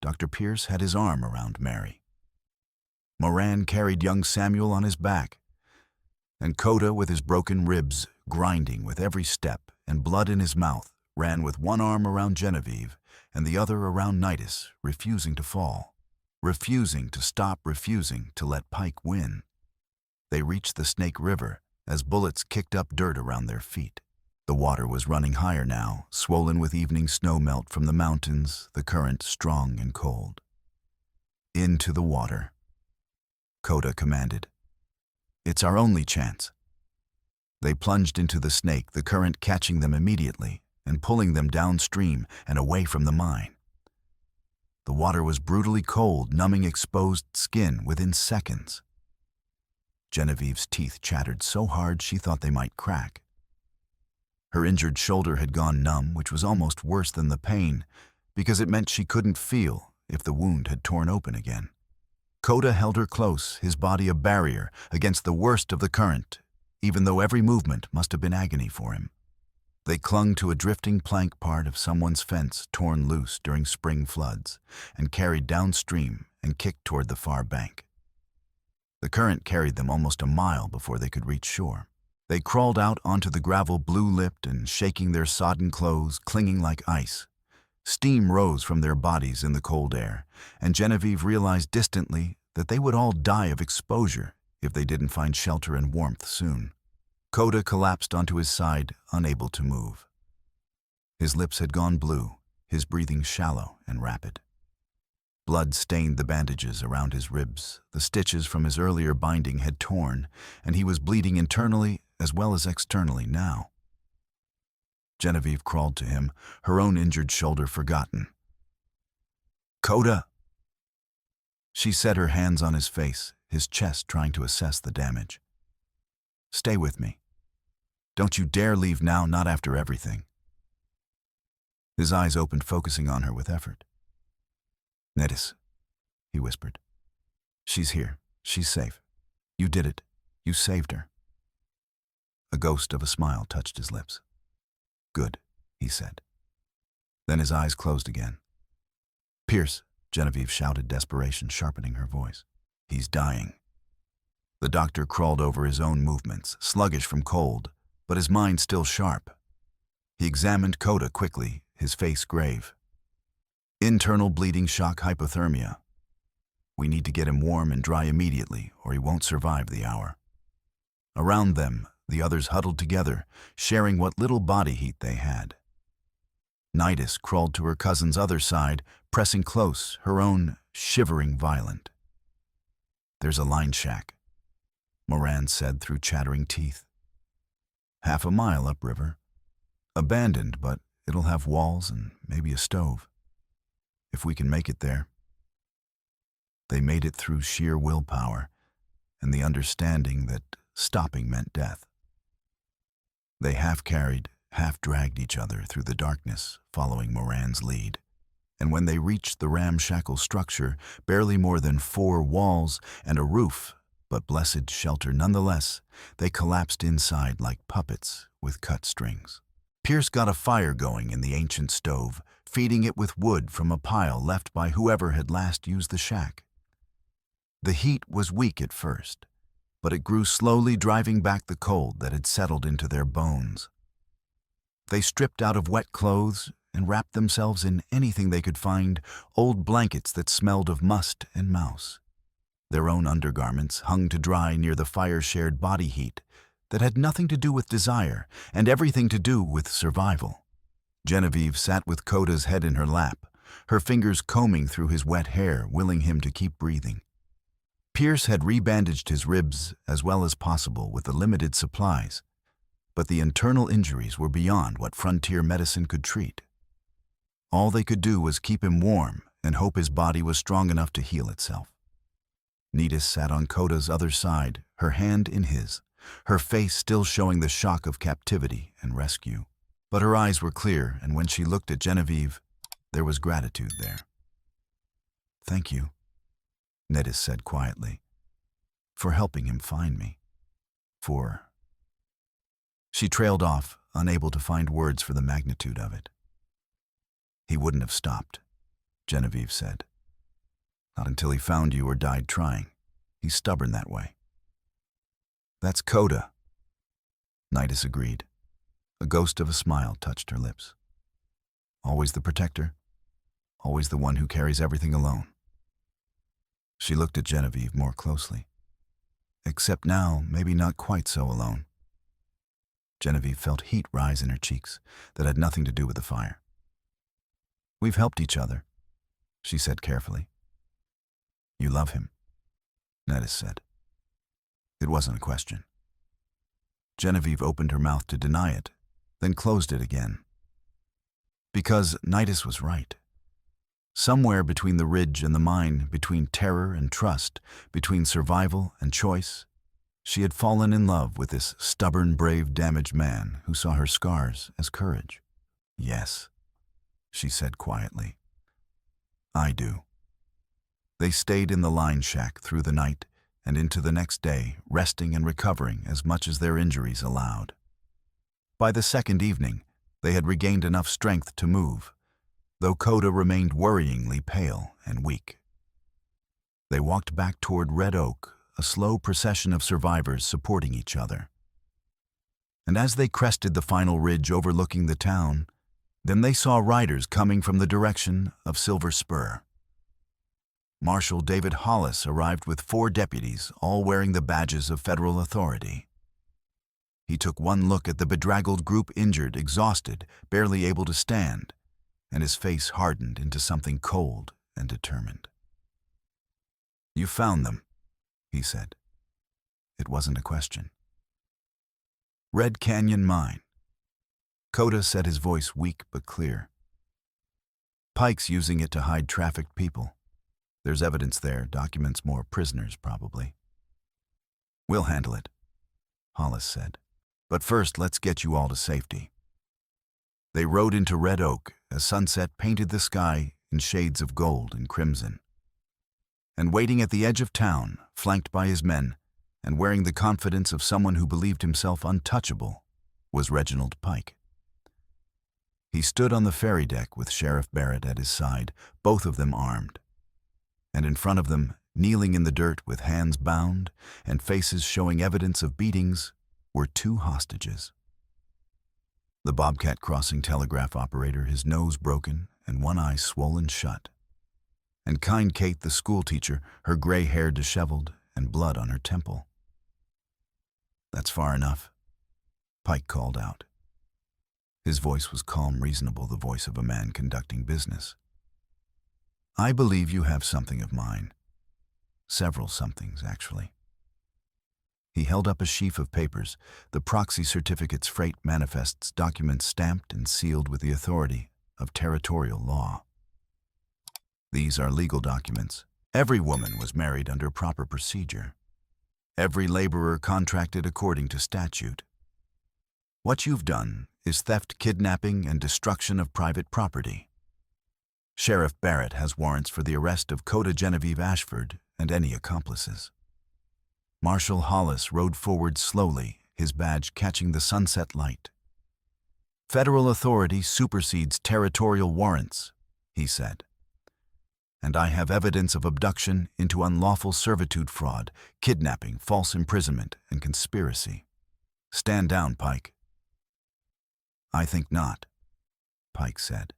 [SPEAKER 1] Dr. Pierce had his arm around Mary. Moran carried young Samuel on his back, and Lakota, with his broken ribs grinding with every step and blood in his mouth, ran with one arm around Genevieve and the other around Nidus, refusing to fall, refusing to stop, refusing to let Pike win. They reached the Snake River as bullets kicked up dirt around their feet. The water was running higher now, swollen with evening snow melt from the mountains, the current strong and cold. "Into the water," Lakota commanded. "It's our only chance." They plunged into the snake, the current catching them immediately and pulling them downstream and away from the mine. The water was brutally cold, numbing exposed skin within seconds. Genevieve's teeth chattered so hard she thought they might crack. Her injured shoulder had gone numb, which was almost worse than the pain, because it meant she couldn't feel if the wound had torn open again. Lakota held her close, his body a barrier against the worst of the current, even though every movement must have been agony for him. They clung to a drifting plank part of someone's fence torn loose during spring floods and carried downstream and kicked toward the far bank. The current carried them almost a mile before they could reach shore. They crawled out onto the gravel, blue-lipped and shaking their sodden clothes, clinging like ice. Steam rose from their bodies in the cold air, and Genevieve realized distantly that they would all die of exposure if they didn't find shelter and warmth soon. Lakota collapsed onto his side, unable to move. His lips had gone blue, his breathing shallow and rapid. Blood stained the bandages around his ribs. The stitches from his earlier binding had torn, and he was bleeding internally as well as externally now. Genevieve crawled to him, her own injured shoulder forgotten. "Lakota!" She set her hands on his face, his chest trying to assess the damage. "Stay with me. Don't you dare leave now, not after everything." His eyes opened, focusing on her with effort. "Nettis," he whispered. "She's here. She's safe. You did it. You saved her." A ghost of a smile touched his lips. "Good," he said. Then his eyes closed again. "Pierce," Genevieve shouted, desperation sharpening her voice. "He's dying." The doctor crawled over his own movements, sluggish from cold, but his mind still sharp. He examined Coda quickly, his face grave. "Internal bleeding shock hypothermia. We need to get him warm and dry immediately, or he won't survive the hour." Around them, the others huddled together, sharing what little body heat they had. Nidus crawled to her cousin's other side, pressing close, her own shivering violent. "There's a line shack," Moran said through chattering teeth. "Half a mile upriver. Abandoned, but it'll have walls and maybe a stove. If we can make it there." They made it through sheer willpower and the understanding that stopping meant death. They half-carried, half-dragged each other through the darkness, following Moran's lead. And when they reached the ramshackle structure, barely more than 4 walls and a roof, but blessed shelter nonetheless, they collapsed inside like puppets with cut strings. Pierce got a fire going in the ancient stove, feeding it with wood from a pile left by whoever had last used the shack. The heat was weak at first, but it grew slowly, driving back the cold that had settled into their bones. They stripped out of wet clothes and wrapped themselves in anything they could find, old blankets that smelled of must and mouse. Their own undergarments hung to dry near the fire-shared body heat that had nothing to do with desire and everything to do with survival. Genevieve sat with Coda's head in her lap, her fingers combing through his wet hair, willing him to keep breathing. Pierce had rebandaged his ribs as well as possible with the limited supplies, but the internal injuries were beyond what frontier medicine could treat. All they could do was keep him warm and hope his body was strong enough to heal itself. Nidus sat on Coda's other side, her hand in his, her face still showing the shock of captivity and rescue. But her eyes were clear, and when she looked at Genevieve, there was gratitude there. "Thank you," Nidus said quietly, "for helping him find me. For—" She trailed off, unable to find words for the magnitude of it. "He wouldn't have stopped," Genevieve said. "Not until he found you or died trying. He's stubborn that way." "That's Coda," Nidus agreed. A ghost of a smile touched her lips. "Always the protector, always the one who carries everything alone." She looked at Genevieve more closely. Except now, maybe not quite so alone. Genevieve felt heat rise in her cheeks that had nothing to do with the fire. "We've helped each other," she said carefully. "You love him," Nidus said. It wasn't a question. Genevieve opened her mouth to deny it, then closed it again. Because Nidus was right. Somewhere between the ridge and the mine, between terror and trust, between survival and choice, she had fallen in love with this stubborn, brave, damaged man who saw her scars as courage. "Yes," she said quietly. "I do." They stayed in the line shack through the night and into the next day, resting and recovering as much as their injuries allowed. By the second evening, they had regained enough strength to move, though Coda remained worryingly pale and weak. They walked back toward Red Oak, a slow procession of survivors supporting each other. And as they crested the final ridge overlooking the town, then they saw riders coming from the direction of Silver Spur. Marshal David Hollis arrived with 4 deputies, all wearing the badges of federal authority. He took one look at the bedraggled group, injured, exhausted, barely able to stand, and his face hardened into something cold and determined. "You found them," he said. It wasn't a question. "Red Canyon Mine." Coda said, his voice weak but clear. "Pike's using it to hide trafficked people. There's evidence there, documents more prisoners, probably. We'll handle it, Hollis said. But first, let's get you all to safety. They rode into Red Oak as sunset painted the sky in shades of gold and crimson. And waiting at the edge of town, flanked by his men, and wearing the confidence of someone who believed himself untouchable, was Reginald Pike. He stood on the ferry deck with Sheriff Barrett at his side, both of them armed. And in front of them, kneeling in the dirt with hands bound and faces showing evidence of beatings, were 2 hostages. The Bobcat Crossing telegraph operator, his nose broken and one eye swollen shut. And kind Kate, the schoolteacher, her gray hair disheveled and blood on her temple. That's far enough, Pike called out. His voice was calm, reasonable, the voice of a man conducting business. I believe you have something of mine. Several somethings, actually. He held up a sheaf of papers, the proxy certificates, freight manifests, documents stamped and sealed with the authority of territorial law. These are legal documents. Every woman was married under proper procedure. Every laborer contracted according to statute. What you've done is theft, kidnapping, and destruction of private property. Sheriff Barrett has warrants for the arrest of Lakota Genevieve Ashford and any accomplices. Marshal Hollis rode forward slowly, his badge catching the sunset light. Federal authority supersedes territorial warrants, he said. And I have evidence of abduction into unlawful servitude, fraud, kidnapping, false imprisonment, and conspiracy. Stand down, Pike. I think not, Pike said.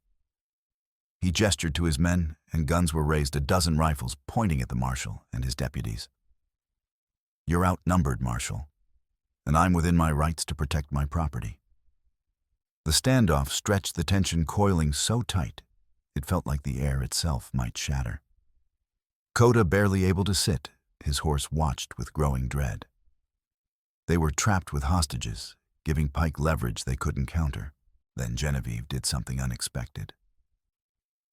[SPEAKER 1] He gestured to his men, and guns were raised, a dozen rifles pointing at the marshal and his deputies. You're outnumbered, Marshal, and I'm within my rights to protect my property. The standoff stretched, the tension coiling so tight, it felt like the air itself might shatter. Lakota barely able to sit, his horse watched with growing dread. They were trapped with hostages, giving Pike leverage they couldn't counter. Then Genevieve did something unexpected.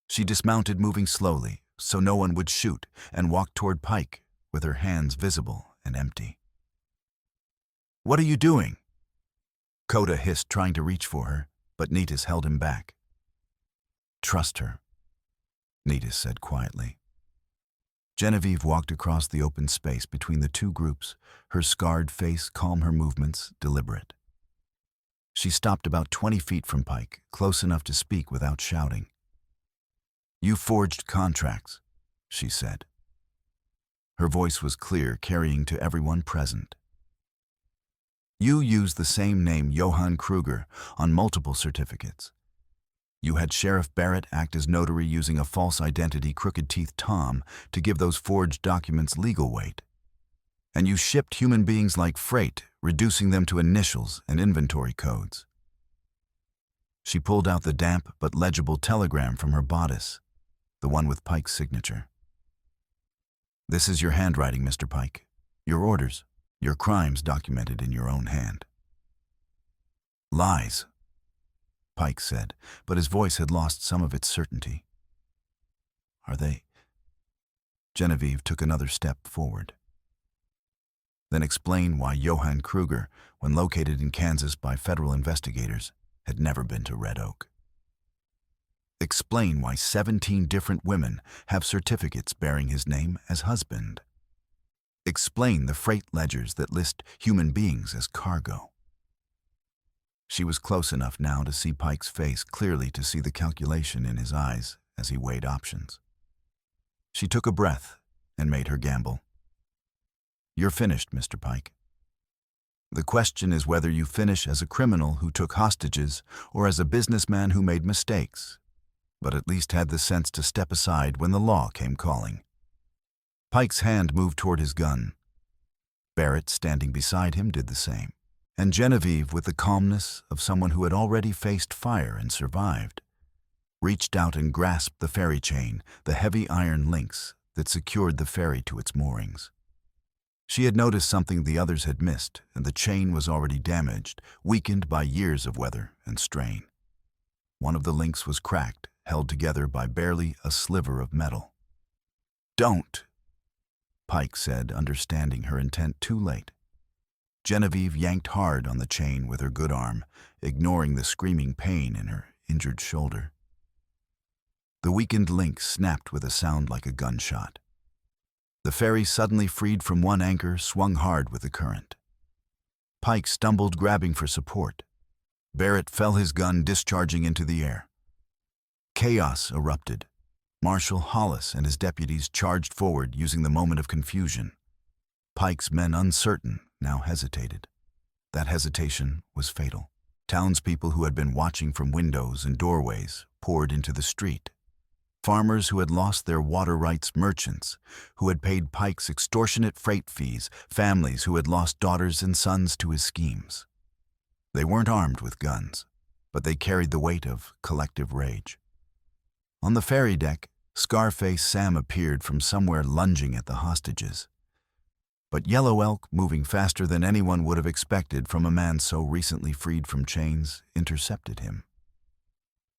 [SPEAKER 1] She dismounted, moving slowly, so no one would shoot, and walked toward Pike, with her hands visible and empty. What are you doing? Lakota hissed, trying to reach for her, but Netis held him back. Trust her, Netis said quietly. Genevieve walked across the open space between the 2 groups, her scarred face calm, her movements deliberate. She stopped about 20 feet from Pike, close enough to speak without shouting. You forged contracts, she said. Her voice was clear, carrying to everyone present. You used the same name, Johann Kruger, on multiple certificates. You had Sheriff Barrett act as notary using a false identity, Crooked Teeth Tom, to give those forged documents legal weight. And you shipped human beings like freight, reducing them to initials and inventory codes. She pulled out the damp but legible telegram from her bodice, the one with Pike's signature. This is your handwriting, Mr. Pike. Your orders, your crimes documented in your own hand. Lies, Pike said, but his voice had lost some of its certainty. Are they? Genevieve took another step forward. Then explain why Johann Kruger, when located in Kansas by federal investigators, had never been to Red Oak. Explain why 17 different women have certificates bearing his name as husband. Explain the freight ledgers that list human beings as cargo. She was close enough now to see Pike's face clearly, to see the calculation in his eyes as he weighed options. She took a breath and made her gamble. You're finished, Mr. Pike. The question is whether you finish as a criminal who took hostages or as a businessman who made mistakes, but at least had the sense to step aside when the law came calling. Pike's hand moved toward his gun. Barrett, standing beside him, did the same. And Genevieve, with the calmness of someone who had already faced fire and survived, reached out and grasped the ferry chain, the heavy iron links that secured the ferry to its moorings. She had noticed something the others had missed, and the chain was already damaged, weakened by years of weather and strain. One of the links was cracked, held together by barely a sliver of metal. "Don't," Pike said, understanding her intent too late. Genevieve yanked hard on the chain with her good arm, ignoring the screaming pain in her injured shoulder. The weakened link snapped with a sound like a gunshot. The ferry, suddenly freed from one anchor, swung hard with the current. Pike stumbled, grabbing for support. Barrett felt his gun discharging into the air. Chaos erupted. Marshal Hollis and his deputies charged forward, using the moment of confusion. Pike's men, uncertain, now hesitated. That hesitation was fatal. Townspeople who had been watching from windows and doorways poured into the street. Farmers who had lost their water rights, merchants who had paid Pike's extortionate freight fees, families who had lost daughters and sons to his schemes. They weren't armed with guns, but they carried the weight of collective rage. On the ferry deck, Scarface Sam appeared from somewhere, lunging at the hostages. But Yellow Elk, moving faster than anyone would have expected from a man so recently freed from chains, intercepted him.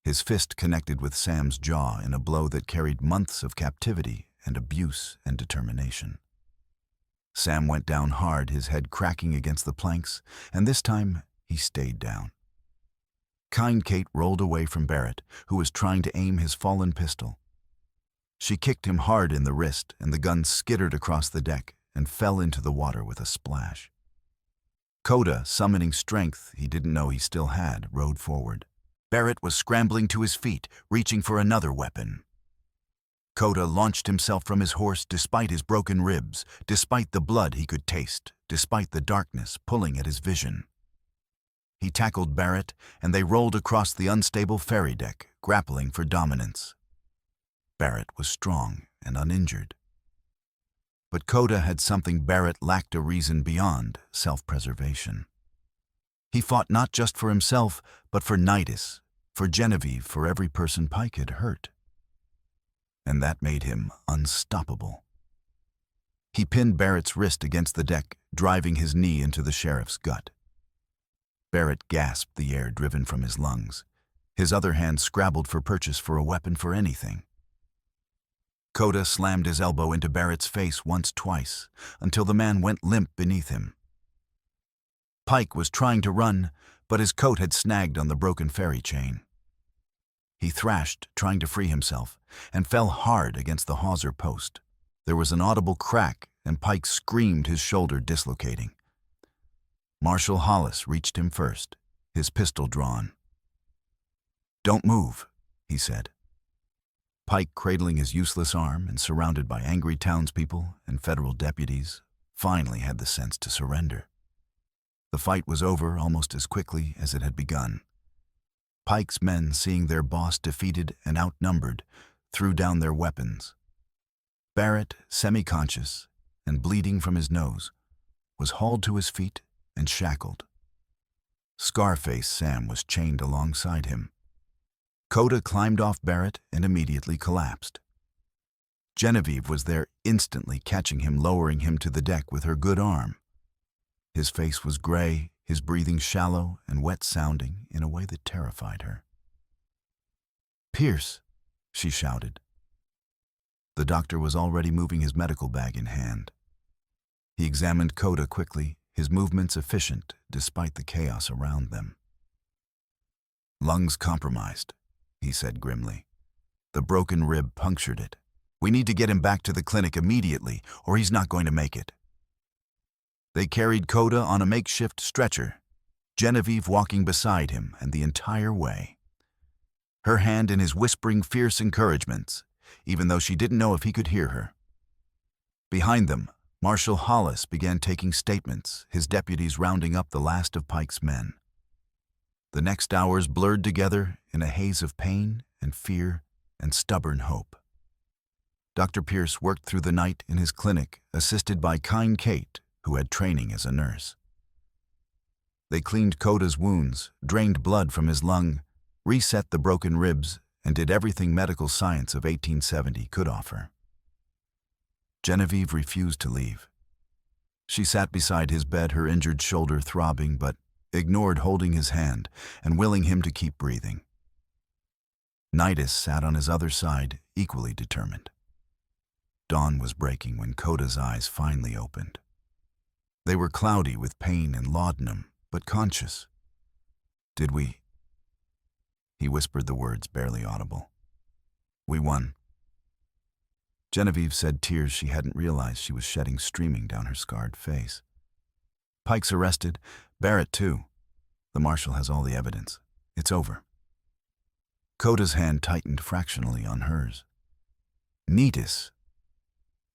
[SPEAKER 1] His fist connected with Sam's jaw in a blow that carried months of captivity and abuse and determination. Sam went down hard, his head cracking against the planks, and this time he stayed down. Kind Kate rolled away from Barrett, who was trying to aim his fallen pistol. She kicked him hard in the wrist, and the gun skittered across the deck and fell into the water with a splash. Coda, summoning strength he didn't know he still had, rode forward. Barrett was scrambling to his feet, reaching for another weapon. Coda launched himself from his horse despite his broken ribs, despite the blood he could taste, despite the darkness pulling at his vision. He tackled Barrett, and they rolled across the unstable ferry deck, grappling for dominance. Barrett was strong and uninjured. But Coda had something Barrett lacked: a reason beyond self-preservation. He fought not just for himself, but for Nidus, for Genevieve, for every person Pike had hurt. And that made him unstoppable. He pinned Barrett's wrist against the deck, driving his knee into the sheriff's gut. Barrett gasped, the air driven from his lungs. His other hand scrabbled for purchase for a weapon, for anything. Coda slammed his elbow into Barrett's face once, twice, until the man went limp beneath him. Pike was trying to run, but his coat had snagged on the broken ferry chain. He thrashed, trying to free himself, and fell hard against the hawser post. There was an audible crack, and Pike screamed, his shoulder dislocating. Marshal Hollis reached him first, his pistol drawn. "Don't move," he said. Pike, cradling his useless arm and surrounded by angry townspeople and federal deputies, finally had the sense to surrender. The fight was over almost as quickly as it had begun. Pike's men, seeing their boss defeated and outnumbered, threw down their weapons. Barrett, semi-conscious and bleeding from his nose, was hauled to his feet and shackled. Scarface Sam was chained alongside him. Coda climbed off Barrett and immediately collapsed. Genevieve was there instantly, catching him, lowering him to the deck with her good arm. His face was gray, his breathing shallow and wet-sounding in a way that terrified her. "Pierce," she shouted. The doctor was already moving his medical bag in hand. He examined Coda quickly, his movements efficient despite the chaos around them. "Lungs compromised," he said grimly. "The broken rib punctured it. We need to get him back to the clinic immediately, or he's not going to make it." They carried Coda on a makeshift stretcher, Genevieve walking beside him, and the entire way. Her hand in his, whispering fierce encouragements, even though she didn't know if he could hear her. Behind them, Marshal Hollis began taking statements, his deputies rounding up the last of Pike's men. The next hours blurred together in a haze of pain and fear and stubborn hope. Dr. Pierce worked through the night in his clinic, assisted by Kind Kate, who had training as a nurse. They cleaned Coda's wounds, drained blood from his lung, reset the broken ribs, and did everything medical science of 1870 could offer. Genevieve refused to leave. She sat beside his bed, her injured shoulder throbbing, but ignored holding his hand and willing him to keep breathing. Nidus sat on his other side, equally determined. Dawn was breaking when Coda's eyes finally opened. They were cloudy with pain and laudanum, but conscious. "Did we?" He whispered the words barely audible. "We won." Genevieve said tears she hadn't realized she was shedding streaming down her scarred face. "Pike's arrested. Barrett, too. The marshal has all the evidence. It's over." Coda's hand tightened fractionally on hers. "Neatus."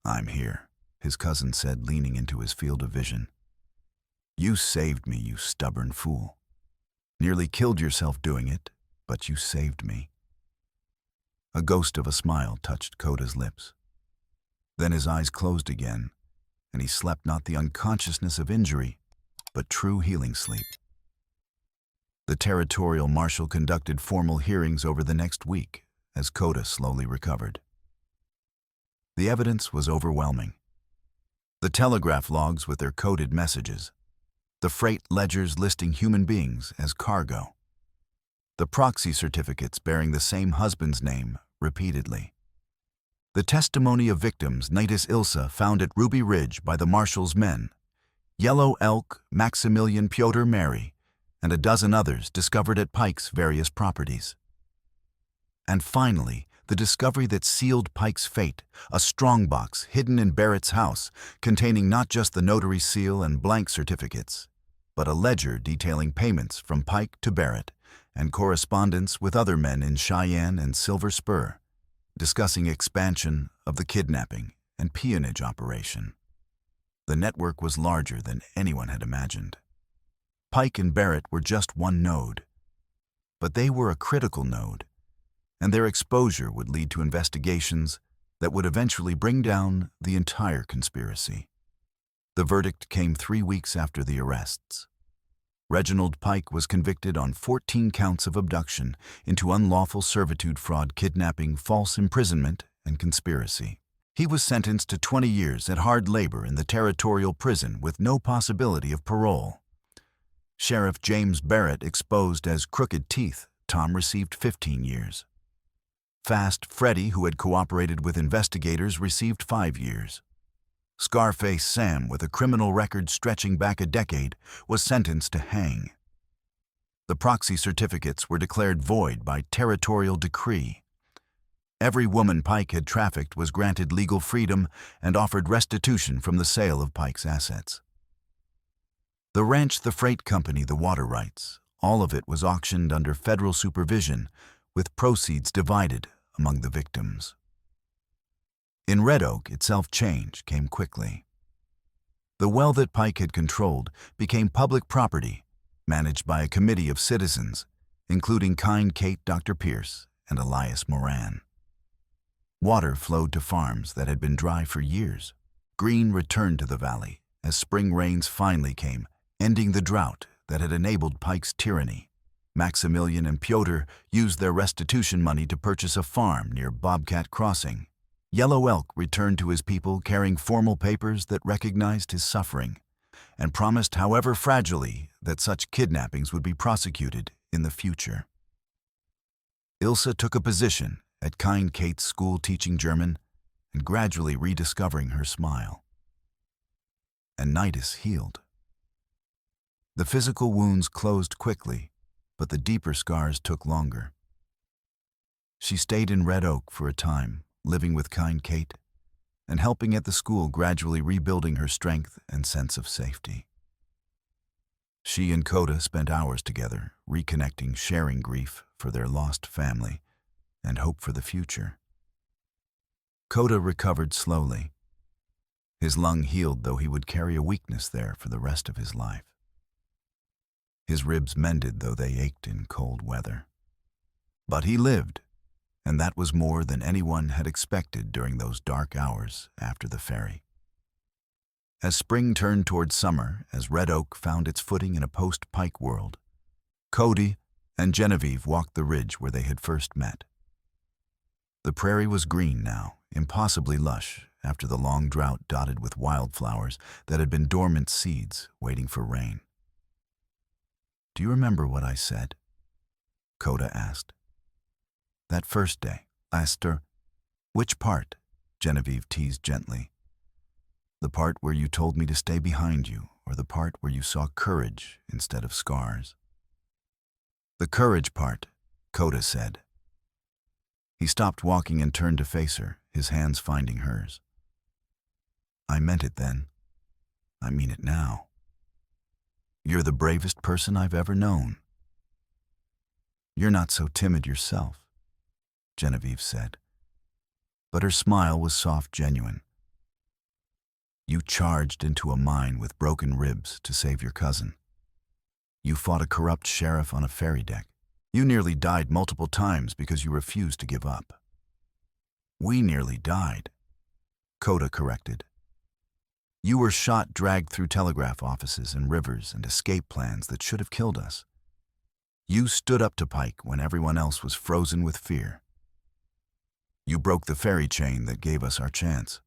[SPEAKER 1] "I'm here," his cousin said, leaning into his field of vision. "You saved me, you stubborn fool. Nearly killed yourself doing it, but you saved me." A ghost of a smile touched Coda's lips. Then his eyes closed again, and he slept not the unconsciousness of injury, but true healing sleep. The territorial marshal conducted formal hearings over the next week as Coda slowly recovered. The evidence was overwhelming. The telegraph logs with their coded messages, the freight ledgers listing human beings as cargo, the proxy certificates bearing the same husband's name repeatedly. The testimony of victims Neatus Ilsa found at Ruby Ridge by the marshal's men, Yellow Elk, Maximilian Piotr Mary, and a dozen others discovered at Pike's various properties. And finally, the discovery that sealed Pike's fate, a strongbox hidden in Barrett's house, containing not just the notary seal and blank certificates, but a ledger detailing payments from Pike to Barrett and correspondence with other men in Cheyenne and Silver Spur, discussing expansion of the kidnapping and peonage operation. The network was larger than anyone had imagined. Pike and Barrett were just one node, but they were a critical node, and their exposure would lead to investigations that would eventually bring down the entire conspiracy. The verdict came 3 weeks after the arrests. Reginald Pike was convicted on 14 counts of abduction into unlawful servitude, fraud, kidnapping, false imprisonment, and conspiracy. He was sentenced to 20 years at hard labor in the territorial prison with no possibility of parole. Sheriff James Barrett exposed as Crooked Teeth. Tom received 15 years. Fast Freddy, who had cooperated with investigators, received 5 years. Scarface Sam, with a criminal record stretching back a decade, was sentenced to hang. The proxy certificates were declared void by territorial decree. Every woman Pike had trafficked was granted legal freedom and offered restitution from the sale of Pike's assets. The ranch, the freight company, the water rights, all of it was auctioned under federal supervision, with proceeds divided among the victims. In Red Oak itself, change came quickly. The well that Pike had controlled became public property, managed by a committee of citizens, including Kind Kate, Dr. Pierce, and Elias Moran. Water flowed to farms that had been dry for years. Green returned to the valley as spring rains finally came, ending the drought that had enabled Pike's tyranny. Maximilian and Piotr used their restitution money to purchase a farm near Bobcat Crossing. Yellow Elk returned to his people carrying formal papers that recognized his suffering and promised, however fragilely, that such kidnappings would be prosecuted in the future. Ilsa took a position at Kind Kate's school teaching German and gradually rediscovering her smile. And Neatus healed. The physical wounds closed quickly, but the deeper scars took longer. She stayed in Red Oak for a time, living with Kind Kate, and helping at the school, gradually rebuilding her strength and sense of safety. She and Coda spent hours together, reconnecting, sharing grief for their lost family and hope for the future. Coda recovered slowly. His lung healed, though he would carry a weakness there for the rest of his life. His ribs mended, though they ached in cold weather. But he lived, and that was more than anyone had expected during those dark hours after the ferry. As spring turned toward summer, as Red Oak found its footing in a post-Pike world, Cody and Genevieve walked the ridge where they had first met. The prairie was green now, impossibly lush after the long drought, dotted with wildflowers that had been dormant seeds waiting for rain. "Do you remember what I said?" Coda asked. "That first day, Aster." "Which part?" Genevieve teased gently. The part where you told me to stay behind you, or the part where you saw courage instead of scars? The courage part, Coda said. He stopped walking and turned to face her, his hands finding hers. I meant it then. I mean it now. You're the bravest person I've ever known. You're not so timid yourself, Genevieve said. But her smile was soft, genuine. You charged into a mine with broken ribs to save your cousin. You fought a corrupt sheriff on a ferry deck. You nearly died multiple times because you refused to give up. We nearly died, Coda corrected. You were shot, dragged through telegraph offices and rivers and escape plans that should have killed us. You stood up to Pike when everyone else was frozen with fear. You broke the ferry chain that gave us our chance.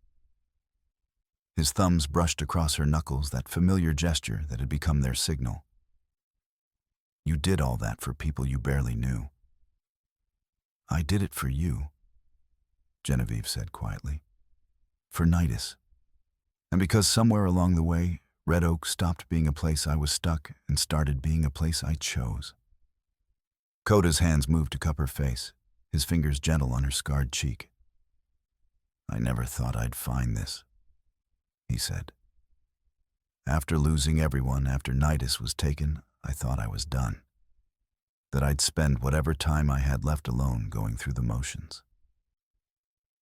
[SPEAKER 1] His thumbs brushed across her knuckles, that familiar gesture that had become their signal. You did all that for people you barely knew. I did it for you, Genevieve said quietly. For Nidus. And because somewhere along the way, Red Oak stopped being a place I was stuck and started being a place I chose. Coda's hands moved to cup her face, his fingers gentle on her scarred cheek. I never thought I'd find this, he said. After losing everyone, after Nidus was taken, I thought I was done. That I'd spend whatever time I had left alone going through the motions.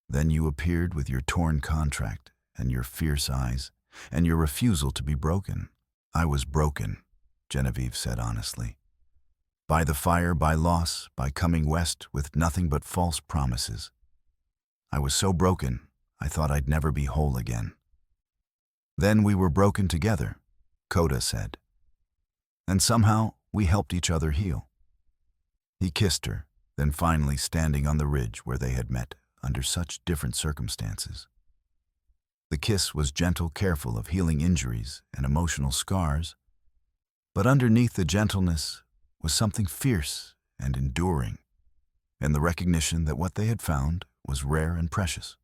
[SPEAKER 1] Then you appeared with your torn contract and your fierce eyes and your refusal to be broken. I was broken, Genevieve said honestly. By the fire, by loss, by coming west with nothing but false promises. I was so broken, I thought I'd never be whole again. Then we were broken together, Coda said. And somehow we helped each other heal. He kissed her, then finally standing on the ridge where they had met under such different circumstances. The kiss was gentle, careful of healing injuries and emotional scars, but underneath the gentleness was something fierce and enduring, and the recognition that what they had found was rare and precious.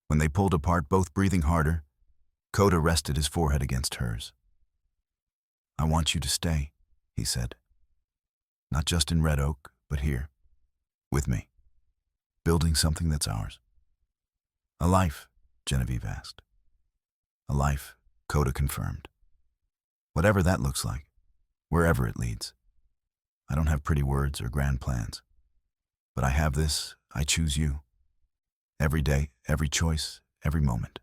[SPEAKER 1] When they pulled apart, both breathing harder, Coda rested his forehead against hers. I want you to stay, he said. Not just in Red Oak, but here, with me, building something that's ours. A life, Genevieve asked. A life, Coda confirmed. Whatever that looks like, wherever it leads. I don't have pretty words or grand plans, but I have this: I choose you. Every day, every choice, every moment.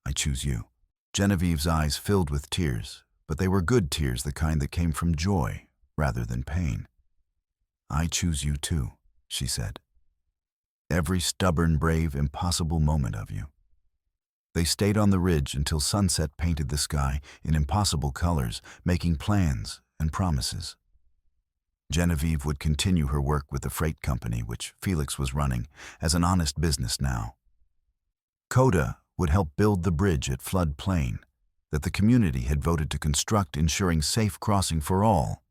[SPEAKER 1] I choose you. Genevieve's eyes filled with tears, but they were good tears, the kind that came from joy rather than pain. I choose you too, she said. Every stubborn, brave, impossible moment of you. They stayed on the ridge until sunset painted the sky in impossible colors, making plans and promises. Genevieve would continue her work with the freight company, which Felix was running, as an honest business now. Coda would help build the bridge at Flood Plain that the community had voted to construct, ensuring safe crossing for all.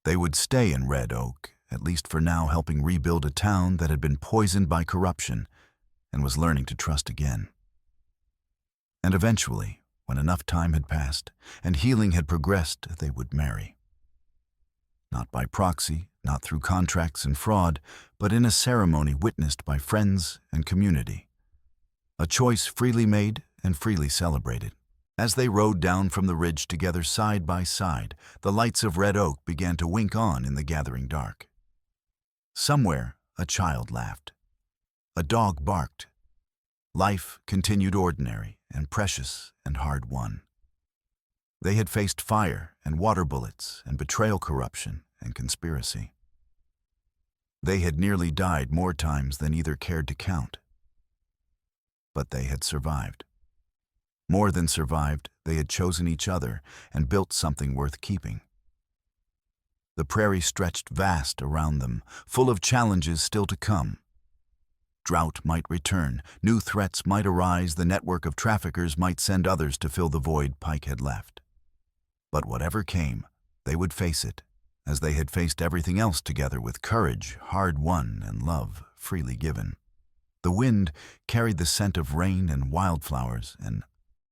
[SPEAKER 1] They would stay in Red Oak, at least for now, helping rebuild a town that had been poisoned by corruption and was learning to trust again. And eventually, when enough time had passed and healing had progressed, they would marry. Not by proxy, not through contracts and fraud, but in a ceremony witnessed by friends and community. A choice freely made and freely celebrated. As they rode down from the ridge together side by side, the lights of Red Oak began to wink on in the gathering dark. Somewhere, a child laughed. A dog barked. Life continued ordinary and precious and hard-won. They had faced fire and water bullets and betrayal, corruption and conspiracy. They had nearly died more times than either cared to count. But they had survived. More than survived, they had chosen each other and built something worth keeping. The prairie stretched vast around them, full of challenges still to come. Drought might return, new threats might arise, the network of traffickers might send others to fill the void Pike had left. But whatever came, they would face it, as they had faced everything else together, with courage hard-won and love freely given. The wind carried the scent of rain and wildflowers, and